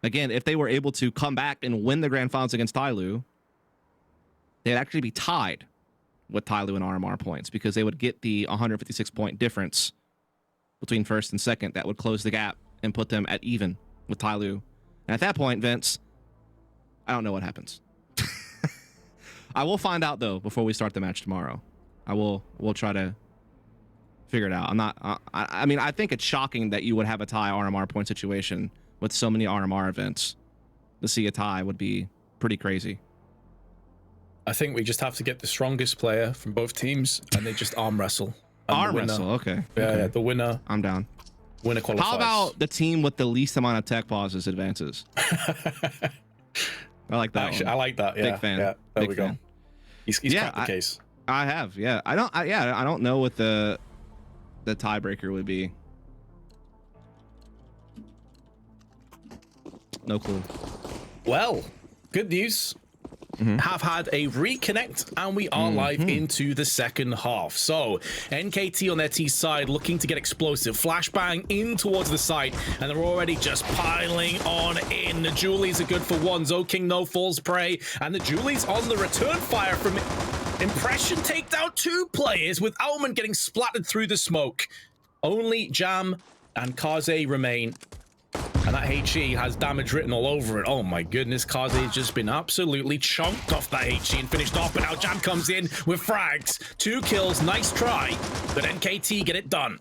S2: again, if they were able to come back and win the grand finals against Tyloo, they'd actually be tied with Tyloo in RMR points because they would get the 156 point difference between first and second. That would close the gap and put them at even with Tyloo. And at that point, Vince, I don't know what happens. I will find out though before we start the match tomorrow. We'll try to figure it out. I'm not. I mean, I think it's shocking that you would have a tie RMR point situation with so many RMR events. To see a tie would be pretty crazy.
S1: I think we just have to get the strongest player from both teams and they just arm wrestle.
S2: Arm wrestle, okay.
S1: Yeah, the winner.
S2: I'm down.
S1: Winner qualifies.
S2: How about the team with the least amount of tech pauses advances? I like that.
S1: Actually,
S2: one.
S1: I like that. Yeah.
S2: Big fan.
S1: Yeah, there
S2: Big
S1: we
S2: fan.
S1: go. He's cracked the case.
S2: I have. Yeah. I don't know what the tiebreaker would be. No clue.
S1: Well, good news. Have had a reconnect and we are live into the second half. So NKT on their T side looking to get explosive. Flashbang in towards the site and they're already just piling on in. The Julies are good for 1. Zoking no falls prey and the Julies on the return fire from Impression take down 2 players with Alman getting splattered through the smoke. Only Jam and Kaze remain. And that HE has damage written all over it. Oh my goodness, Kaze has just been absolutely chunked off that HE and finished off. But now Jam comes in with frags. 2 kills, nice try. But NKT get it done.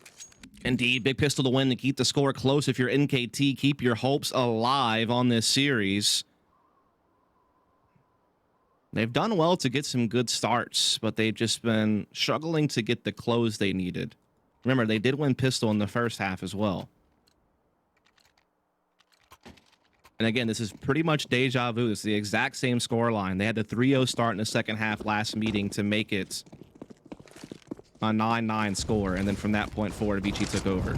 S2: Indeed, big pistol to win to keep the score close. If you're NKT, keep your hopes alive on this series. They've done well to get some good starts, but they've just been struggling to get the close they needed. Remember, they did win pistol in the first half as well. And again, this is pretty much deja vu. It's the exact same score line. They had the 3-0 start in the second half last meeting to make it a 9-9 score. And then from that point forward, ViCi took over.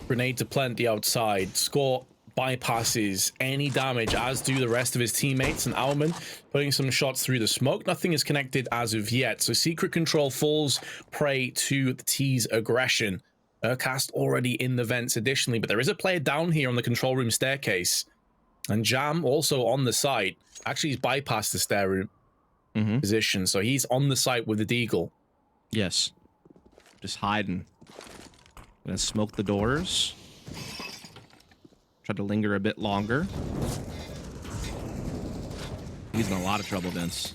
S1: Grenade to plenty outside. Score bypasses any damage, as do the rest of his teammates. And Alman putting some shots through the smoke. Nothing is connected as of yet. So Secret Control falls prey to the T's aggression. Cast already in the vents additionally, but there is a player down here on the control room staircase. And Jam also on the site. Actually, he's bypassed the stair room position, so he's on the site with the Deagle.
S2: Yes. Just hiding. Gonna smoke the doors. Try to linger a bit longer. He's in a lot of trouble, Vince.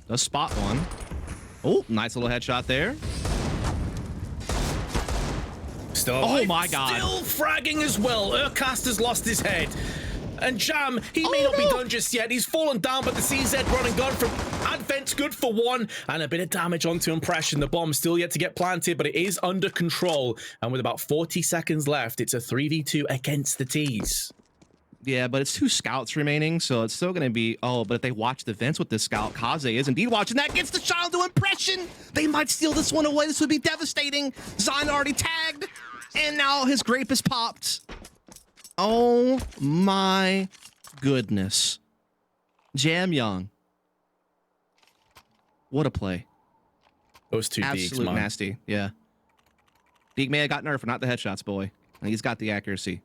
S2: Does spot one. Oh, nice little headshot there. Oh my god.
S1: Still fragging as well. Urcast has lost his head. And Jam, he may not be done just yet. He's fallen down, but the CZ run and gun from Advent vent, good for one, and a bit of damage onto Impression. The bomb still yet to get planted, but it is under control. And with about 40 seconds left, it's a 3v2 against the T's.
S2: Yeah, but it's 2 scouts remaining, so it's still going to be... Oh, but if they watch the vents with this scout, Kaze is indeed watching that. Gets the shot into Impression. They might steal this one away. This would be devastating. Zion already tagged, and now his grape is popped. Oh, my goodness. Jam Young. What a play.
S1: Those two Deeks,
S2: absolute
S1: man.
S2: Nasty, yeah. Deek may have got nerfed, not the headshots, boy. He's got the accuracy.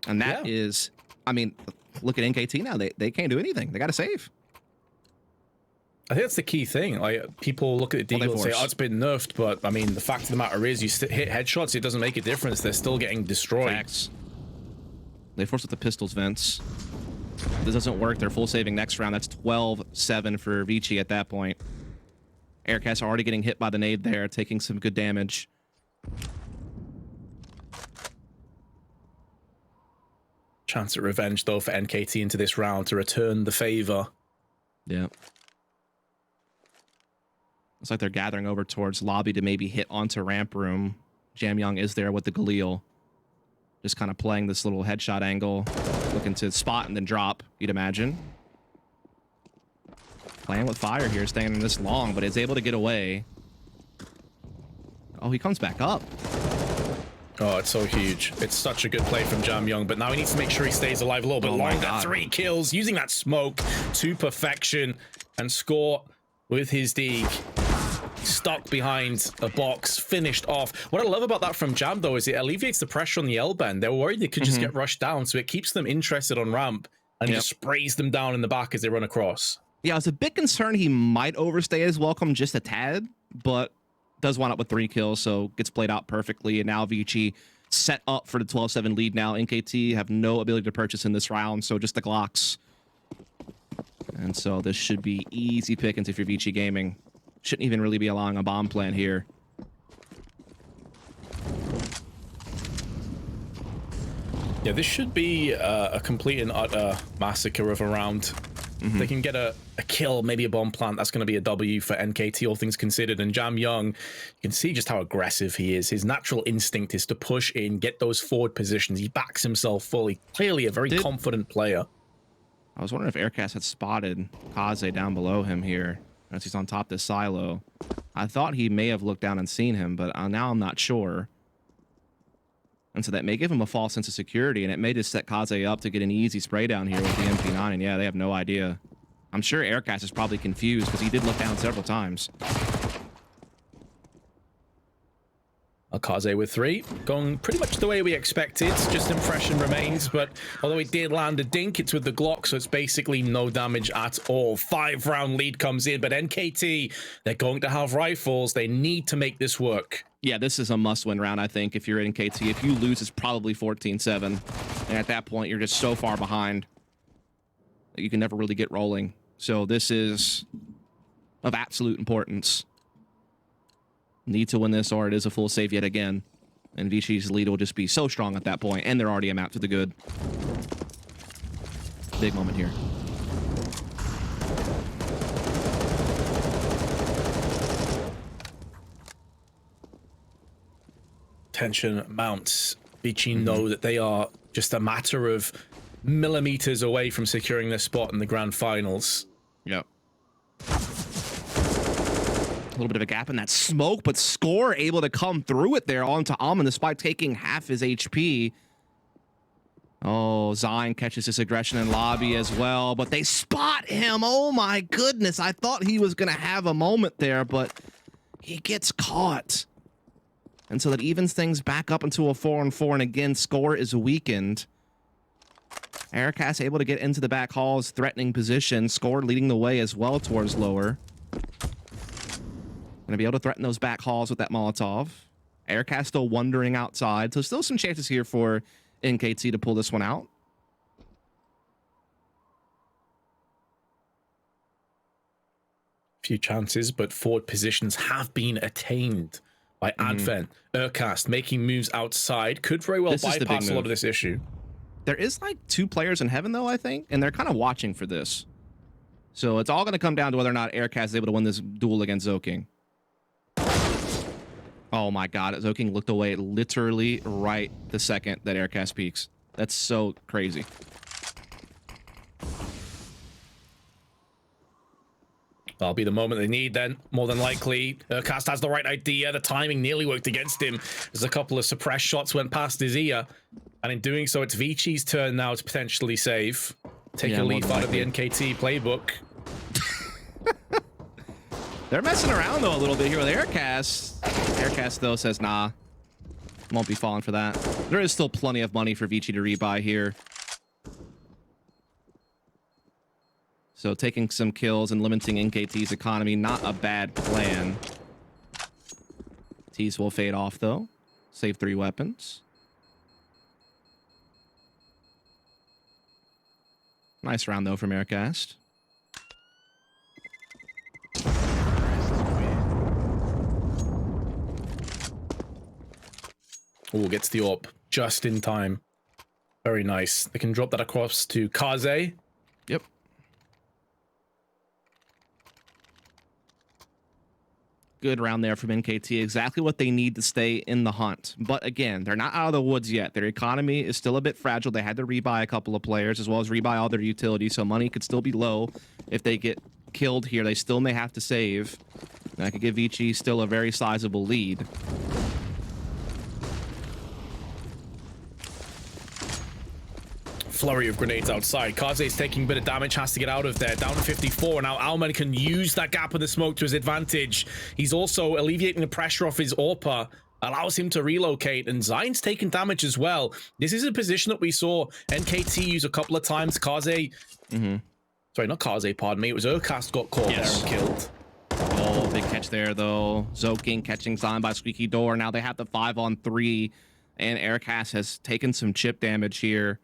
S2: And that is, I mean, look at NKT now. They can't do anything. They got to save.
S1: I think that's the key thing. Like, people look at the Deagle and say, oh, it's been nerfed. But, I mean, the fact of the matter is, you hit headshots, it doesn't make a difference. They're still getting destroyed.
S2: Facts. They force with the pistols vents. If this doesn't work, they're full saving next round. That's 12-7 for ViCi at that point. Aircast already getting hit by the nade there, taking some good damage.
S1: Chance at revenge, though, for NKT into this round to return the favor.
S2: Yeah. Looks like they're gathering over towards lobby to maybe hit onto ramp room. Jam Young is there with the Galil. Just kind of playing this little headshot angle. Looking to spot and then drop, you'd imagine. Playing with fire here, staying this long, but is able to get away. Oh, he comes back up.
S1: Oh, it's so huge. It's such a good play from Jam Young, but now he needs to make sure he stays alive a little bit longer. 3 kills, using that smoke to perfection, and score with his Deke. Stuck behind a box, finished off. What I love about that from Jam, though, is it alleviates the pressure on the L-bend. They were worried they could just get rushed down, so it keeps them interested on ramp, and he just sprays them down in the back as they run across.
S2: Yeah, I was a bit concerned he might overstay his welcome just a tad, but does wind up with 3 kills, so gets played out perfectly. And now ViCi set up for the 12-7 lead now. NKT have no ability to purchase in this round, so just the Glocks. And so this should be easy pickings if you're ViCi Gaming. Shouldn't even really be allowing a bomb plant here.
S1: Yeah, this should be a complete and utter massacre of a round. They can get a kill, maybe a bomb plant. That's going to be a W for NKT, all things considered. And Jam Young, you can see just how aggressive he is. His natural instinct is to push in, get those forward positions. He backs himself fully. Clearly a very confident player.
S2: I was wondering if Aircast had spotted Kaze down below him here as he's on top of this silo. I thought he may have looked down and seen him, but now I'm not sure. And so that may give him a false sense of security, and it may just set Kaze up to get an easy spray down here with the MP9, and yeah, they have no idea. I'm sure Aircast is probably confused because he did look down several times.
S1: Kaze with 3, going pretty much the way we expected. Just Impression remains, but although it did land a dink, it's with the Glock, so it's basically no damage at all. 5-round lead comes in, but NKT, they're going to have rifles. They need to make this work.
S2: Yeah, this is a must-win round, I think, if you're at NKT. If you lose, it's probably 14-7. And at that point, you're just so far behind that you can never really get rolling. So this is of absolute importance. Need to win this, or it is a full save yet again. And ViCi's lead will just be so strong at that point, and they're already a map to the good. Big moment here.
S1: Tension mounts. ViCi know that they are just a matter of millimeters away from securing their spot in the grand finals.
S2: Yep. A little bit of a gap in that smoke, but Score able to come through it there onto Alman despite taking half his HP. Oh, Zion catches this aggression in lobby as well, but they spot him. Oh my goodness. I thought he was going to have a moment there, but he gets caught. And so that evens things back up into a 4-on-4, and again, Score is weakened. Aircast able to get into the back halls, threatening position. Score leading the way as well towards lower. Gonna be able to threaten those back halls with that Molotov. Aircast still wandering outside, so still some chances here for NKT to pull this one out.
S1: Few chances, but forward positions have been attained by Advent. Aircast making moves outside could very well bypass a lot of this issue.
S2: There is like 2 players in heaven, though, I think, and they're kind of watching for this. So it's all going to come down to whether or not Aircast is able to win this duel against Zoking. Oh my god, Zoking looked away literally right the second that Aircast peaks. That's so crazy.
S1: That'll be the moment they need then, more than likely. Cast has the right idea. The timing nearly worked against him as a couple of suppressed shots went past his ear. And in doing so, it's ViCi's turn now to potentially save. Take a leaf out of the NKT playbook.
S2: They're messing around, though, a little bit here with Aircast. Aircast, though, says, nah. Won't be falling for that. There is still plenty of money for ViCi to rebuy here. So taking some kills and limiting NKT's economy, not a bad plan. T's will fade off, though. Save 3 weapons. Nice round, though, from Aircast.
S1: Oh, gets the AWP just in time. Very nice. They can drop that across to Kaze.
S2: Yep. Good round there from NKT. Exactly what they need to stay in the hunt. But again, they're not out of the woods yet. Their economy is still a bit fragile. They had to rebuy a couple of players as well as rebuy all their utilities. So money could still be low. If they get killed here, they still may have to save. And that could give ViCi still a very sizable lead.
S1: Flurry of grenades outside. Kaze is taking a bit of damage, has to get out of there. Down to 54. Now Alman can use that gap in the smoke to his advantage. He's also alleviating the pressure off his AWPer. Allows him to relocate, and Zion's taking damage as well. This is a position that we saw NKT use a couple of times. Kaze... Sorry, not Kaze, pardon me. It was Urcast got caught there and killed.
S2: Oh, big catch there, though. Zoking catching Zion by Squeaky Door. Now they have the 5-on-3, and Aircast has taken some chip damage here.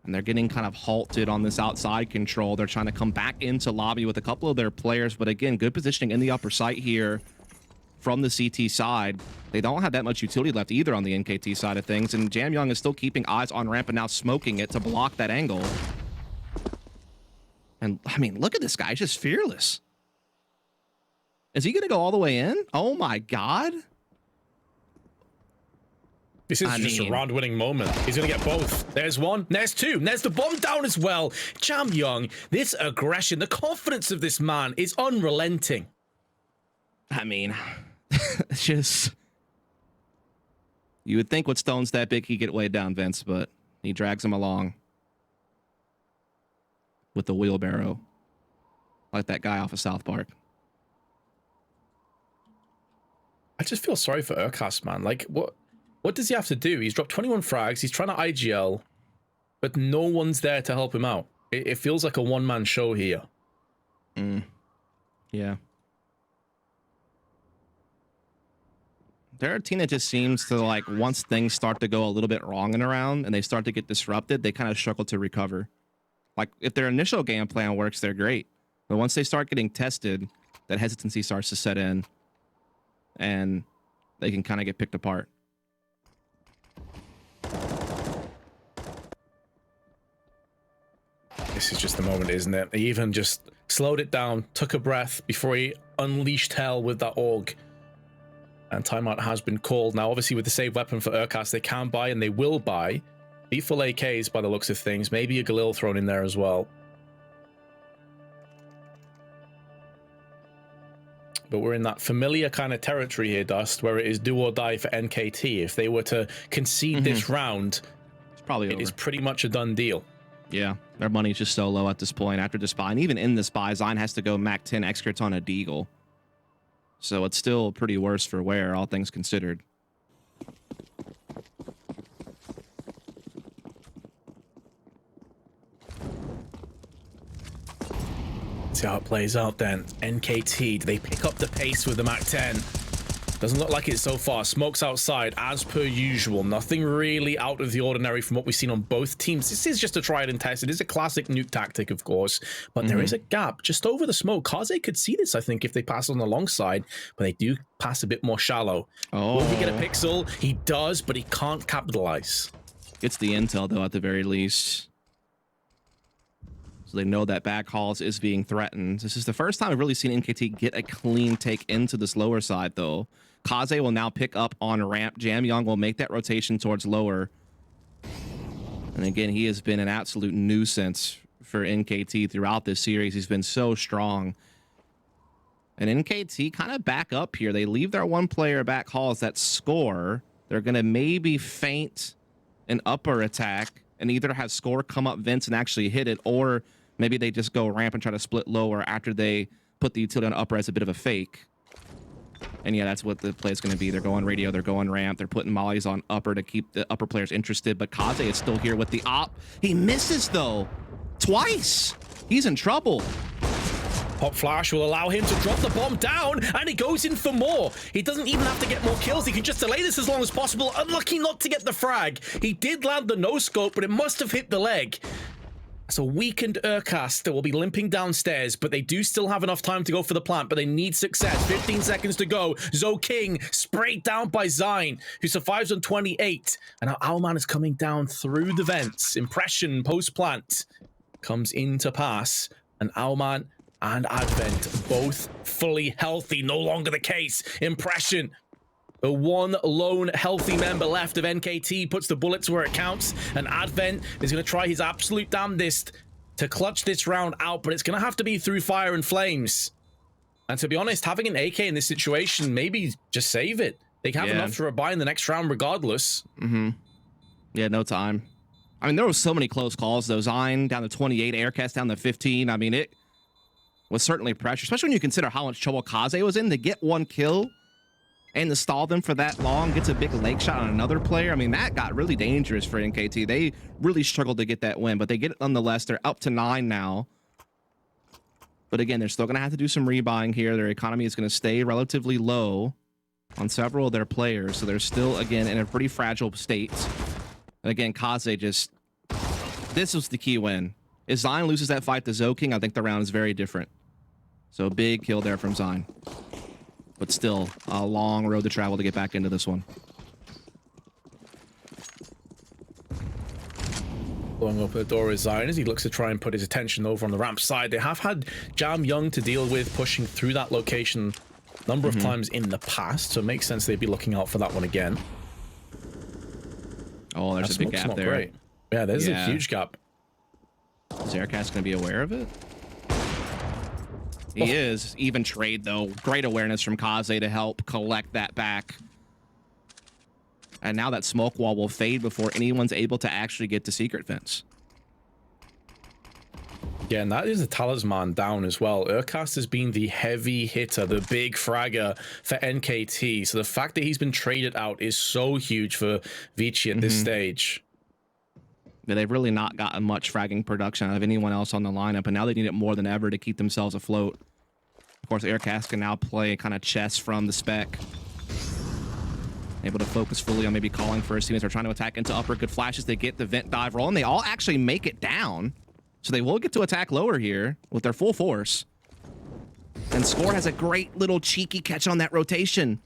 S2: And they're getting kind of halted on this outside control. They're trying to come back into lobby with a couple of their players. But again, good positioning in the upper site here from the CT side. They don't have that much utility left either on the NKT side of things. And Jam Young is still keeping eyes on ramp and now smoking it to block that angle. And I mean, look at this guy. He's just fearless. Is he going to go all the way in? Oh my God.
S1: This is just a round-winning moment. He's going to get both. There's one. There's two. There's the bomb down as well. Jam Young, this aggression, the confidence of this man is unrelenting.
S2: I mean, it's just... You would think with stones that big, he'd get weighed down, Vince, but he drags him along with the wheelbarrow. Like that guy off of South Park.
S1: I just feel sorry for Urcast, man. Like, what does he have to do? He's dropped 21 frags. He's trying to IGL, but no one's there to help him out. It feels like a one-man show here.
S2: Yeah. They're a team that just seems to, like, once things start to go a little bit wrong and around and they start to get disrupted, they kind of struggle to recover. Like, if their initial game plan works, they're great. But once they start getting tested, that hesitancy starts to set in and they can kind of get picked apart.
S1: This is just the moment, isn't it? He even just slowed it down, took a breath before he unleashed hell with that AUG. And timeout has been called. Now, obviously, with the save weapon for Urcast, they can buy and they will buy lethal AKs by the looks of things. Maybe a Galil thrown in there as well. But we're in that familiar kind of territory here, Dust, where it is do or die for NKT. If they were to concede this round,
S2: it's probably over.
S1: It is pretty much a done deal.
S2: Yeah, their money's just so low at this point after this buy. And even in this buy, Zion has to go Mac 10 experts on a Deagle. So it's still pretty worse for wear, all things considered.
S1: See how it plays out then. NKT, do they pick up the pace with the Mac 10? Doesn't look like it so far. Smokes outside, as per usual. Nothing really out of the ordinary from what we've seen on both teams. This is just a try it and test. It is a classic nuke tactic, of course, but there is a gap just over the smoke. Kaze could see this, I think, if they pass on the long side, but they do pass a bit more shallow.
S2: Oh.
S1: Will he get a pixel? He does, but he can't capitalize.
S2: Gets the intel, though, at the very least. So they know that back halls is being threatened. This is the first time I've really seen NKT get a clean take into this lower side, though. Kaze will now pick up on ramp. Jamyong will make that rotation towards lower. And again, he has been an absolute nuisance for NKT throughout this series. He's been so strong. And NKT kind of back up here. They leave their one player back halls that score. They're going to maybe feint an upper attack and either have score come up vents and actually hit it, or maybe they just go ramp and try to split lower after they put the utility on upper as a bit of a fake. And yeah, that's what the play is going to be. They're going radio, they're going ramp, they're putting mollies on upper to keep the upper players interested. But Kaze is still here with the op. He misses, though, twice. He's in trouble.
S1: Pop Flash will allow him to drop the bomb down, and he goes in for more. He doesn't even have to get more kills. He can just delay this as long as possible. Unlucky not to get the frag. He did land the no-scope, but it must have hit the leg. It's a weakened Urcast that will be limping downstairs, but they do still have enough time to go for the plant, but they need success. 15 seconds to go. Zo King sprayed down by Zine, who survives on 28. And now Owlman is coming down through the vents. Impression post-plant comes in to pass, and Owlman and Advent both fully healthy. No longer the case. Impression, the one lone healthy member left of NKT, puts the bullets where it counts, and Advent is going to try his absolute damnedest to clutch this round out, but it's going to have to be through fire and flames. And to be honest, having an AK in this situation, maybe just save it. They have enough to rebuy in the next round regardless.
S2: Yeah, no time. I mean, there were so many close calls, though. Zine down to 28, Aircast down to 15. I mean, it was certainly pressure, especially when you consider how much trouble Kaze was in to get one kill and to stall them for that long, gets a big leg shot on another player. I mean, that got really dangerous for NKT. They really struggled to get that win, but they get it nonetheless. They're up to 9 now. But again, they're still going to have to do some rebuying here. Their economy is going to stay relatively low on several of their players, so they're still, again, in a pretty fragile state. And again, Kaze just... This was the key win. If Zine loses that fight to Zo King, I think the round is very different. So big kill there from Zine. But still, a long road to travel to get back into this one.
S1: Blowing open the door is Zion as he looks to try and put his attention over on the ramp side. They have had Jamyong to deal with, pushing through that location a number of times in the past, so it makes sense they'd be looking out for that one again.
S2: Oh, there's a big gap there.
S1: Great. Yeah, there's a huge gap.
S2: Is Aircast going to be aware of it? He is. Even trade, though. Great awareness from Kaze to help collect that back. And now that smoke wall will fade before anyone's able to actually get to secret fence.
S1: Yeah, and that is a talisman down as well. Urcast has been the heavy hitter, the big fragger for NKT. So the fact that he's been traded out is so huge for ViCi at this stage.
S2: Yeah, they've really not gotten much fragging production out of anyone else on the lineup, and now they need it more than ever to keep themselves afloat. Of course, Aircast can now play kind of chess from the spec. Able to focus fully on maybe calling first team as they're trying to attack into upper. Good flashes. They get the vent dive roll, and they all actually make it down. So they will get to attack lower here with their full force. And Score has a great little cheeky catch on that rotation.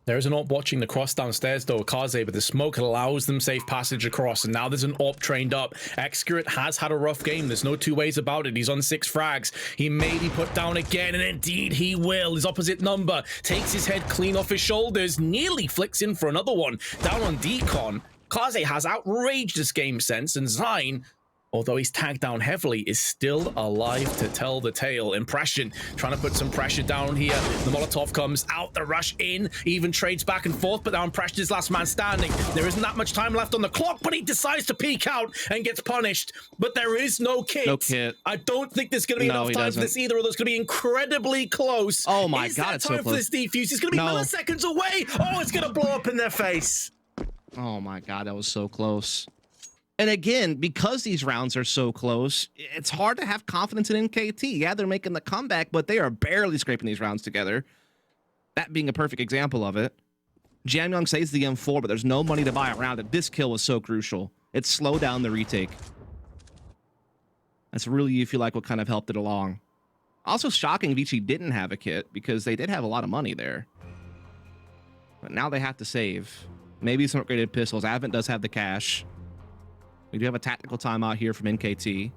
S1: There is an AWP watching the cross downstairs, though, Kaze, but the smoke allows them safe passage across, and now there's an AWP trained up. Excurate has had a rough game. There's no two ways about it. He's on 6 frags. He may be put down again, and indeed he will. His opposite number takes his head clean off his shoulders, nearly flicks in for another one. Down on Decon, Kaze has outrageous game sense, and Zine, although he's tagged down heavily, is still alive to tell the tale. Impression trying to put some pressure down here. The Molotov comes out, the rush in, even trades back and forth, but now Impression is last man standing. There isn't that much time left on the clock, but he decides to peek out and gets punished. But there is no kit.
S2: No kit.
S1: I don't think there's going to be enough time for this either, although it's going to be incredibly close.
S2: Oh my God, it's so
S1: time for
S2: close.
S1: this defuse? It's going to be milliseconds away. Oh, it's going to blow up in their face.
S2: Oh my God, that was so close. And again, because these rounds are so close, it's hard to have confidence in NKT. Yeah, they're making the comeback, but they are barely scraping these rounds together. That being a perfect example of it. Jamyong saves the M4, but there's no money to buy around it. This kill was so crucial. It slowed down the retake. That's really, you feel like, what kind of helped it along. Also shocking ViCi didn't have a kit, because they did have a lot of money there. But now they have to save. Maybe some upgraded pistols. Advent does have the cash. We do have a tactical timeout here from NKT.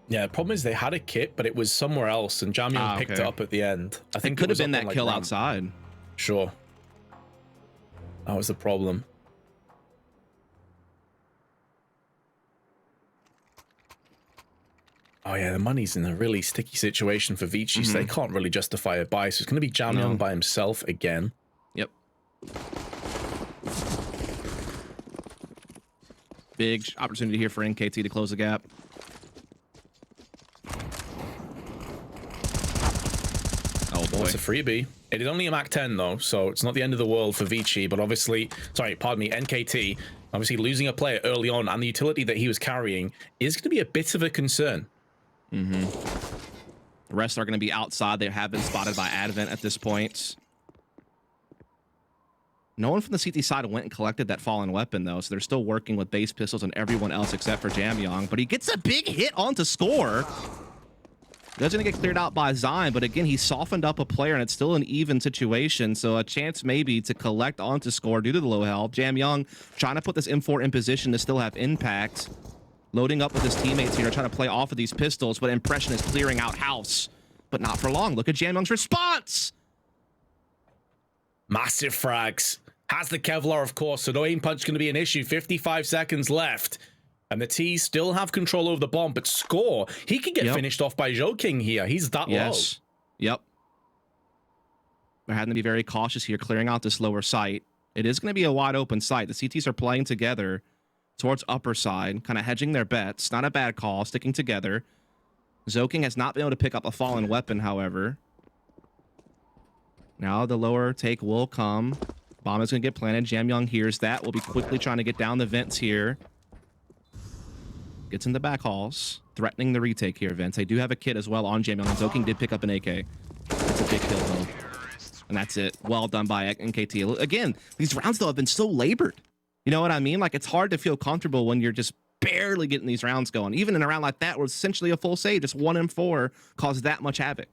S1: Yeah, the problem is they had a kit, but it was somewhere else, and Jamyong picked it up at the end. I think
S2: it could have
S1: was
S2: been
S1: up
S2: that
S1: on, like,
S2: kill
S1: ramp.
S2: outside.
S1: Sure. That was the problem. Oh yeah, the money's in a really sticky situation for ViCi, so they can't really justify a buy. So it's going to be Jamyong by himself again.
S2: Yep. Big opportunity here for NKT to close the gap. Oh boy.
S1: It's a freebie. It is only a Mach 10 though, so it's not the end of the world for ViCi, but obviously, sorry, pardon me, NKT, obviously losing a player early on and the utility that he was carrying is going to be a bit of a concern.
S2: The rest are going to be outside. They have been spotted by Advent at this point. No one from the CT side went and collected that fallen weapon, though, so they're still working with base pistols and everyone else except for Jamyong. But he gets a big hit onto score. Doesn't get cleared out by Zion, but again, he softened up a player, and it's still an even situation, so a chance maybe to collect onto score due to the low health. Jamyong trying to put this M4 in position to still have impact. Loading up with his teammates here, trying to play off of these pistols, but Impression is clearing out house. But not for long. Look at Jamyong's response!
S1: Massive frags. Has the Kevlar, of course, so no aim punch going to be an issue. 55 seconds left. And the T still have control over the bomb, but Score, he can get finished off by Joking here. He's that low.
S2: Yep. They're having to be very cautious here, clearing out this lower site. It is going to be a wide open site. The CTs are playing together towards upper side, kind of hedging their bets. Not a bad call, sticking together. Zoking has not been able to pick up a fallen weapon, however. Now the lower take will come. Bomb is going to get planted. Jamyong hears that. Will be quickly trying to get down the vents here. Gets in the back halls, threatening the retake here, Vince. They do have a kit as well on Jamyong, and Zoking did pick up an AK. It's a big kill, though. And that's it. Well done by NKT. Again, these rounds, though, have been so labored. You know what I mean? Like, it's hard to feel comfortable when you're just barely getting these rounds going. Even in a round like that, where it's essentially a full save, just 1 in 4 caused that much havoc.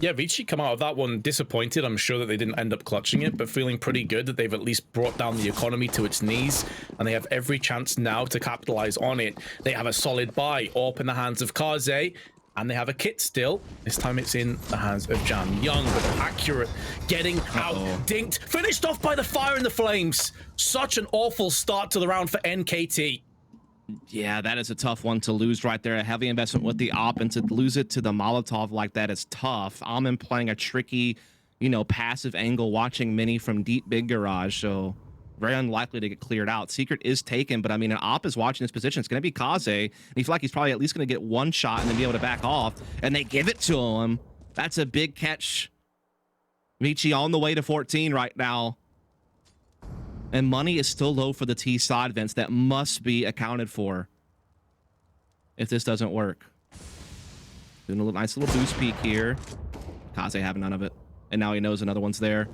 S1: Yeah, ViCi come out of that one disappointed. I'm sure that they didn't end up clutching it, but feeling pretty good that they've at least brought down the economy to its knees, and they have every chance now to capitalize on it. They have a solid buy, AWP in the hands of Kaze, and they have a kit still. This time it's in the hands of Jamyong, but accurate, getting out, dinked, finished off by the fire and the flames. Such an awful start to the round for NKT.
S2: Yeah, that is a tough one to lose right there. A heavy investment with the op, and to lose it to the Molotov like that is tough. Alman playing a tricky, you know, passive angle, watching Mini from deep big garage, so very unlikely to get cleared out. Secret is taken, but I mean, an op is watching his position. It's going to be Kaze, and you feel like he's probably at least going to get one shot and then be able to back off, and they give it to him. That's a big catch. ViCi on the way to 14 right now. And money is still low for the T side, Vince. That must be accounted for if this doesn't work. Doing a nice little boost peek here. Kaze having none of it. And now he knows another one's there.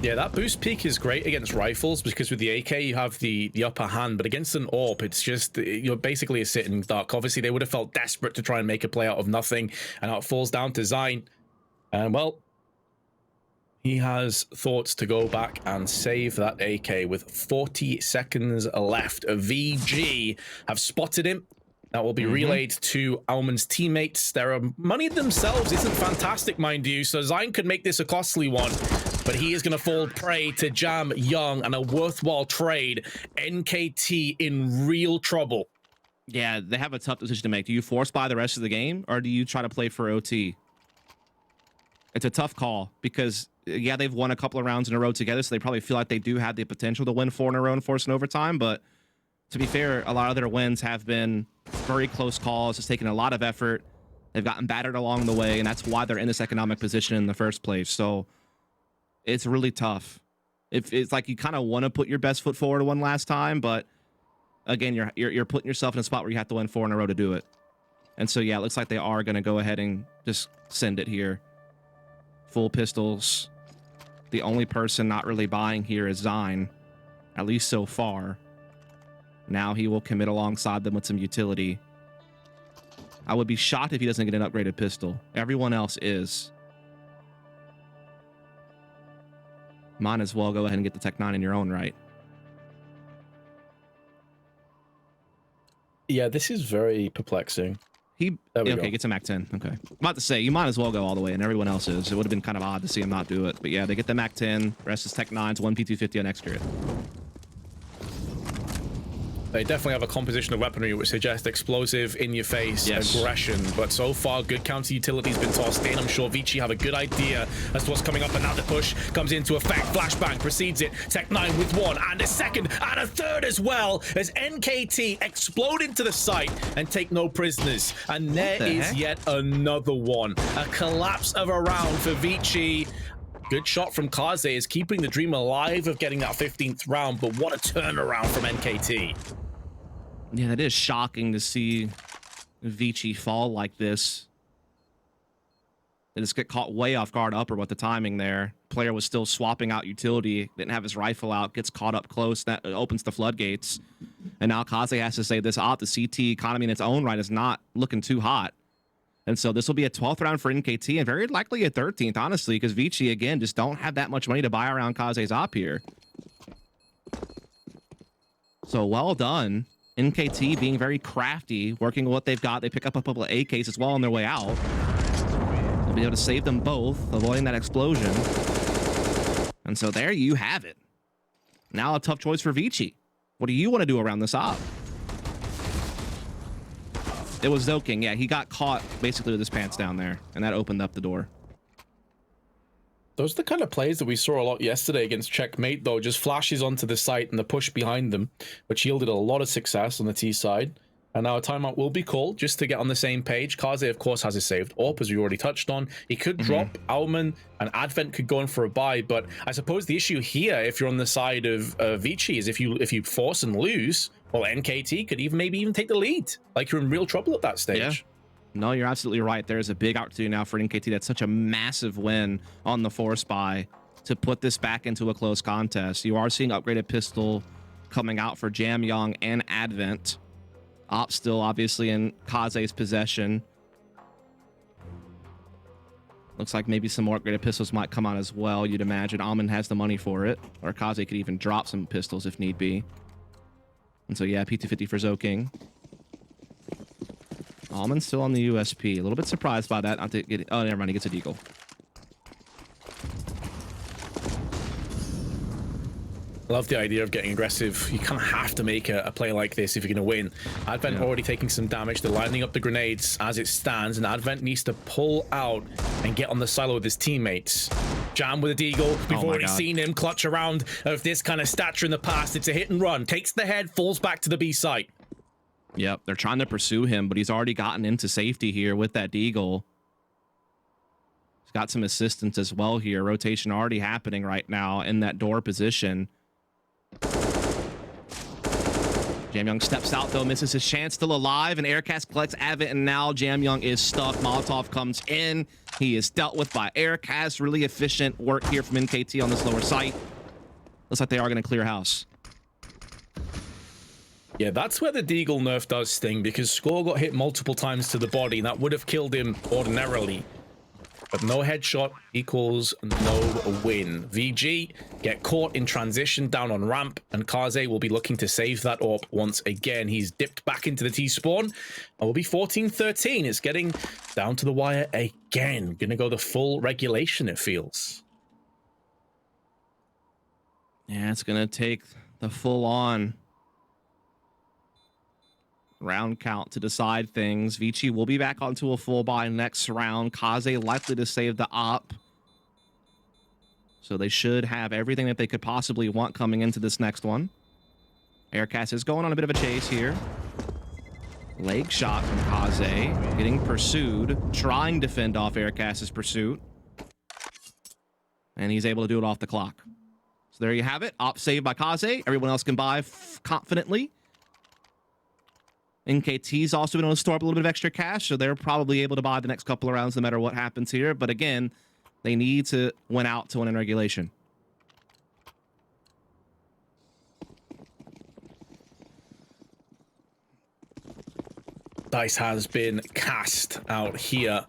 S1: Yeah, that boost peek is great against rifles because with the AK you have the upper hand, but against an AWP it's just, you're basically a sitting duck. Obviously they would have felt desperate to try and make a play out of nothing, and now it falls down to Zion. And well, he has thoughts to go back and save that AK with 40 seconds left. VG have spotted him. That will be relayed to Alman's teammates. Their money themselves isn't fantastic, mind you, so Zion could make this a costly one, but he is going to fall prey to Jamyong, and a worthwhile trade. NKT in real trouble.
S2: Yeah, they have a tough decision to make. Do you force buy the rest of the game, or do you try to play for OT? It's a tough call because, yeah, they've won a couple of rounds in a row together, so they probably feel like they do have the potential to win 4 in a row and force an overtime. But to be fair, a lot of their wins have been very close calls. It's taken a lot of effort. They've gotten battered along the way, and that's why they're in this economic position in the first place. So it's really tough. It's like you kind of want to put your best foot forward one last time, but again, you're putting yourself in a spot where you have to win 4 in a row to do it. And so, yeah, it looks like they are going to go ahead and just send it here. Full pistols. The only person not really buying here is Zion, at least so far. Now he will commit alongside them with some utility. I would be shocked if he doesn't get an upgraded pistol. Everyone else is. Might as well go ahead and get the Tech 9 in your own right.
S1: Yeah, this is very perplexing.
S2: Okay, gets a Mac 10. Okay. I'm about to say, you might as well go all the way, and everyone else is. It would have been kind of odd to see him not do it. But yeah, they get the Mac 10. Rest is Tech 9s, 1 P250 on extra.
S1: They definitely have a composition of weaponry which suggests explosive, in-your-face aggression. But so far, good counter utility's been tossed in. I'm sure ViCi have a good idea as to what's coming up. And now the push comes into effect. Flashbang precedes it. Tech 9 with one, and a second, and a third as well, as NKT explode into the site and take no prisoners. And there is yet another one. A collapse of a round for ViCi. Good shot from Kaze is keeping the dream alive of getting that 15th round, but what a turnaround from NKT.
S2: Yeah, that is shocking to see ViCi fall like this. They just get caught way off guard upper with the timing there. Player was still swapping out utility, didn't have his rifle out, gets caught up close, that opens the floodgates. And now Kaze has to say this the CT economy in its own right is not looking too hot. And so this will be a 12th round for NKT and very likely a 13th, honestly, because ViCi, again, just don't have that much money to buy around Kaze's op here. So well done. NKT being very crafty, working with what they've got. They pick up a couple of AKs as well on their way out. They'll be able to save them both, avoiding that explosion. And so there you have it. Now a tough choice for ViCi. What do you want to do around this op? It was Zoking. Yeah, he got caught basically with his pants down there, and that opened up the door.
S1: Those are the kind of plays that we saw a lot yesterday against Checkmate, though. Just flashes onto the site and the push behind them, which yielded a lot of success on the T side. And now a timeout will be called just to get on the same page. Kaze, of course, has a saved AWP, as we already touched on. He could drop Alman, and Advent could go in for a buy. But I suppose the issue here, if you're on the side of ViCi, is if you force and lose, well, NKT could maybe even take the lead. Like, you're in real trouble at that stage.
S2: Yeah. No, you're absolutely right. There's a big opportunity now for NKT. That's such a massive win on the force buy to put this back into a close contest. You are seeing upgraded pistol coming out for Jamyong and Advent. Op still obviously in Kaze's possession. Looks like maybe some more upgraded pistols might come out as well, you'd imagine. Alman has the money for it. Or Kaze could even drop some pistols if need be. And so, yeah, P250 for Zoking. Alman's still on the USP. A little bit surprised by that. Oh, never mind. He gets a deagle.
S1: Love the idea of getting aggressive. You kind of have to make a play like this if you're going to win. Advent already taking some damage. They're lining up the grenades as it stands, and Advent needs to pull out and get on the silo with his teammates. Jam with a deagle. We've already seen him clutch around of this kind of stature in the past. It's a hit and run. Takes the head, falls back to the B site.
S2: Yep, they're trying to pursue him, but he's already gotten into safety here with that deagle. He's got some assistance as well here. Rotation already happening right now in that door position. Jamyong steps out, though, misses his chance, still alive, and Aircast collects Advent, and now Jamyong is stuck. Molotov comes in. He is dealt with by Aircast. Really efficient work here from NKT on this lower site. Looks like they are going to clear house.
S1: Yeah, that's where the deagle nerf does sting, because Score got hit multiple times to the body, and that would have killed him ordinarily. But no headshot equals no win. VG get caught in transition down on ramp, and Kaze will be looking to save that AWP once again. He's dipped back into the T-spawn, and will be 14-13. It's getting down to the wire again. Gonna go the full regulation, it feels.
S2: Yeah, it's gonna take the full-on round count to decide things. ViCi will be back onto a full buy next round. Kaze likely to save the op. So they should have everything that they could possibly want coming into this next one. Aircast is going on a bit of a chase here. Leg shot from Kaze. Getting pursued. Trying to fend off Aircast's pursuit. And he's able to do it off the clock. So there you have it. Op saved by Kaze. Everyone else can buy confidently. NKT's also been able to store up a little bit of extra cash, so they're probably able to buy the next couple of rounds no matter what happens here. But again, they need to win out to win in regulation.
S1: Dice has been cast out here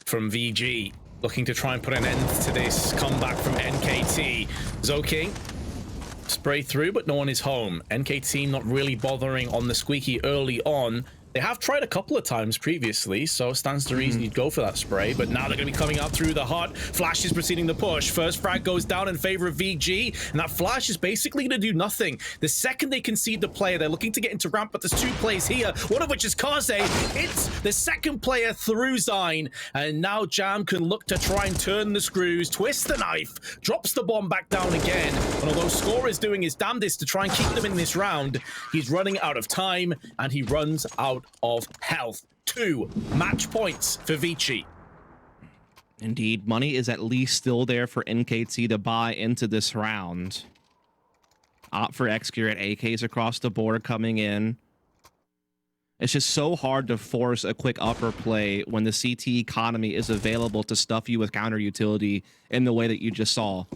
S1: from VG, looking to try and put an end to this comeback from NKT. Zoking spray through, but no one is home. NKT not really bothering on the squeaky early on. They have tried a couple of times previously, so stands to reason you'd go for that spray, but now they're going to be coming out through the hut. Flash is proceeding the push. First frag goes down in favor of VG, and that flash is basically going to do nothing. The second they concede the player, they're looking to get into ramp, but there's two players here, one of which is Kaze. It's the second player through Zine, and now Jam can look to try and turn the screws, twist the knife, drops the bomb back down again, and although Score is doing his damnedest to try and keep them in this round, he's running out of time, and he runs out of health. 2 match points for ViCi.
S2: Indeed, money is at least still there for NKT to buy into this round. Opt for X-Gear at AKs across the board coming in. It's just so hard to force a quick upper play when the CT economy is available to stuff you with counter utility in the way that you just saw.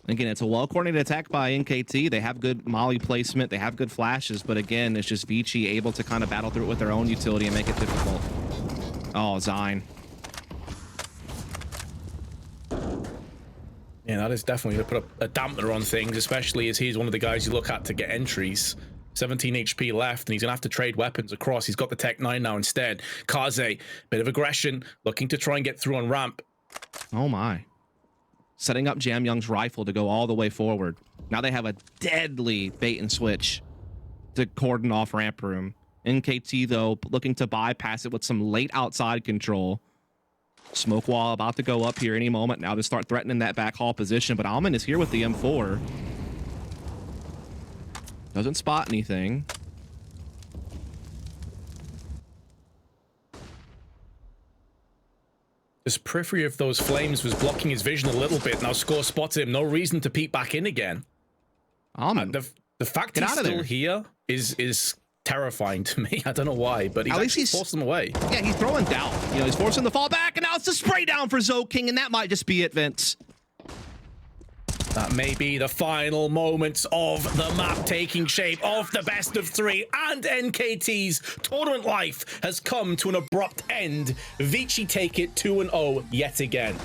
S2: Again, it's a well-coordinated attack by NKT. They have good molly placement. They have good flashes. But again, it's just ViCi able to kind of battle through it with their own utility and make it difficult. Oh, Zine.
S1: Yeah, that is definitely going to put a dampener on things, especially as he's one of the guys you look at to get entries. 17 HP left, and he's going to have to trade weapons across. He's got the Tech 9 now instead. Kaze, bit of aggression, looking to try and get through on ramp.
S2: Oh, my. Setting up Jam Young's rifle to go all the way forward. Now they have a deadly bait and switch to cordon off ramp room. NKT, though, looking to bypass it with some late outside control. Smoke wall about to go up here any moment now to start threatening that back hall position, but Alman is here with the M4. Doesn't spot anything.
S1: His periphery of those flames was blocking his vision a little bit. Now Score spotted him. No reason to peek back in again. The fact he's still here is terrifying to me. I don't know why, but at least he's forced them away.
S2: Yeah, he's throwing down. You know, he's forcing the fall back, and now it's the spray down for Zoking, and that might just be it, Vince.
S1: That may be the final moments of the map taking shape of the best of 3, and NKT's tournament life has come to an abrupt end. ViCi take it 2-0 yet again.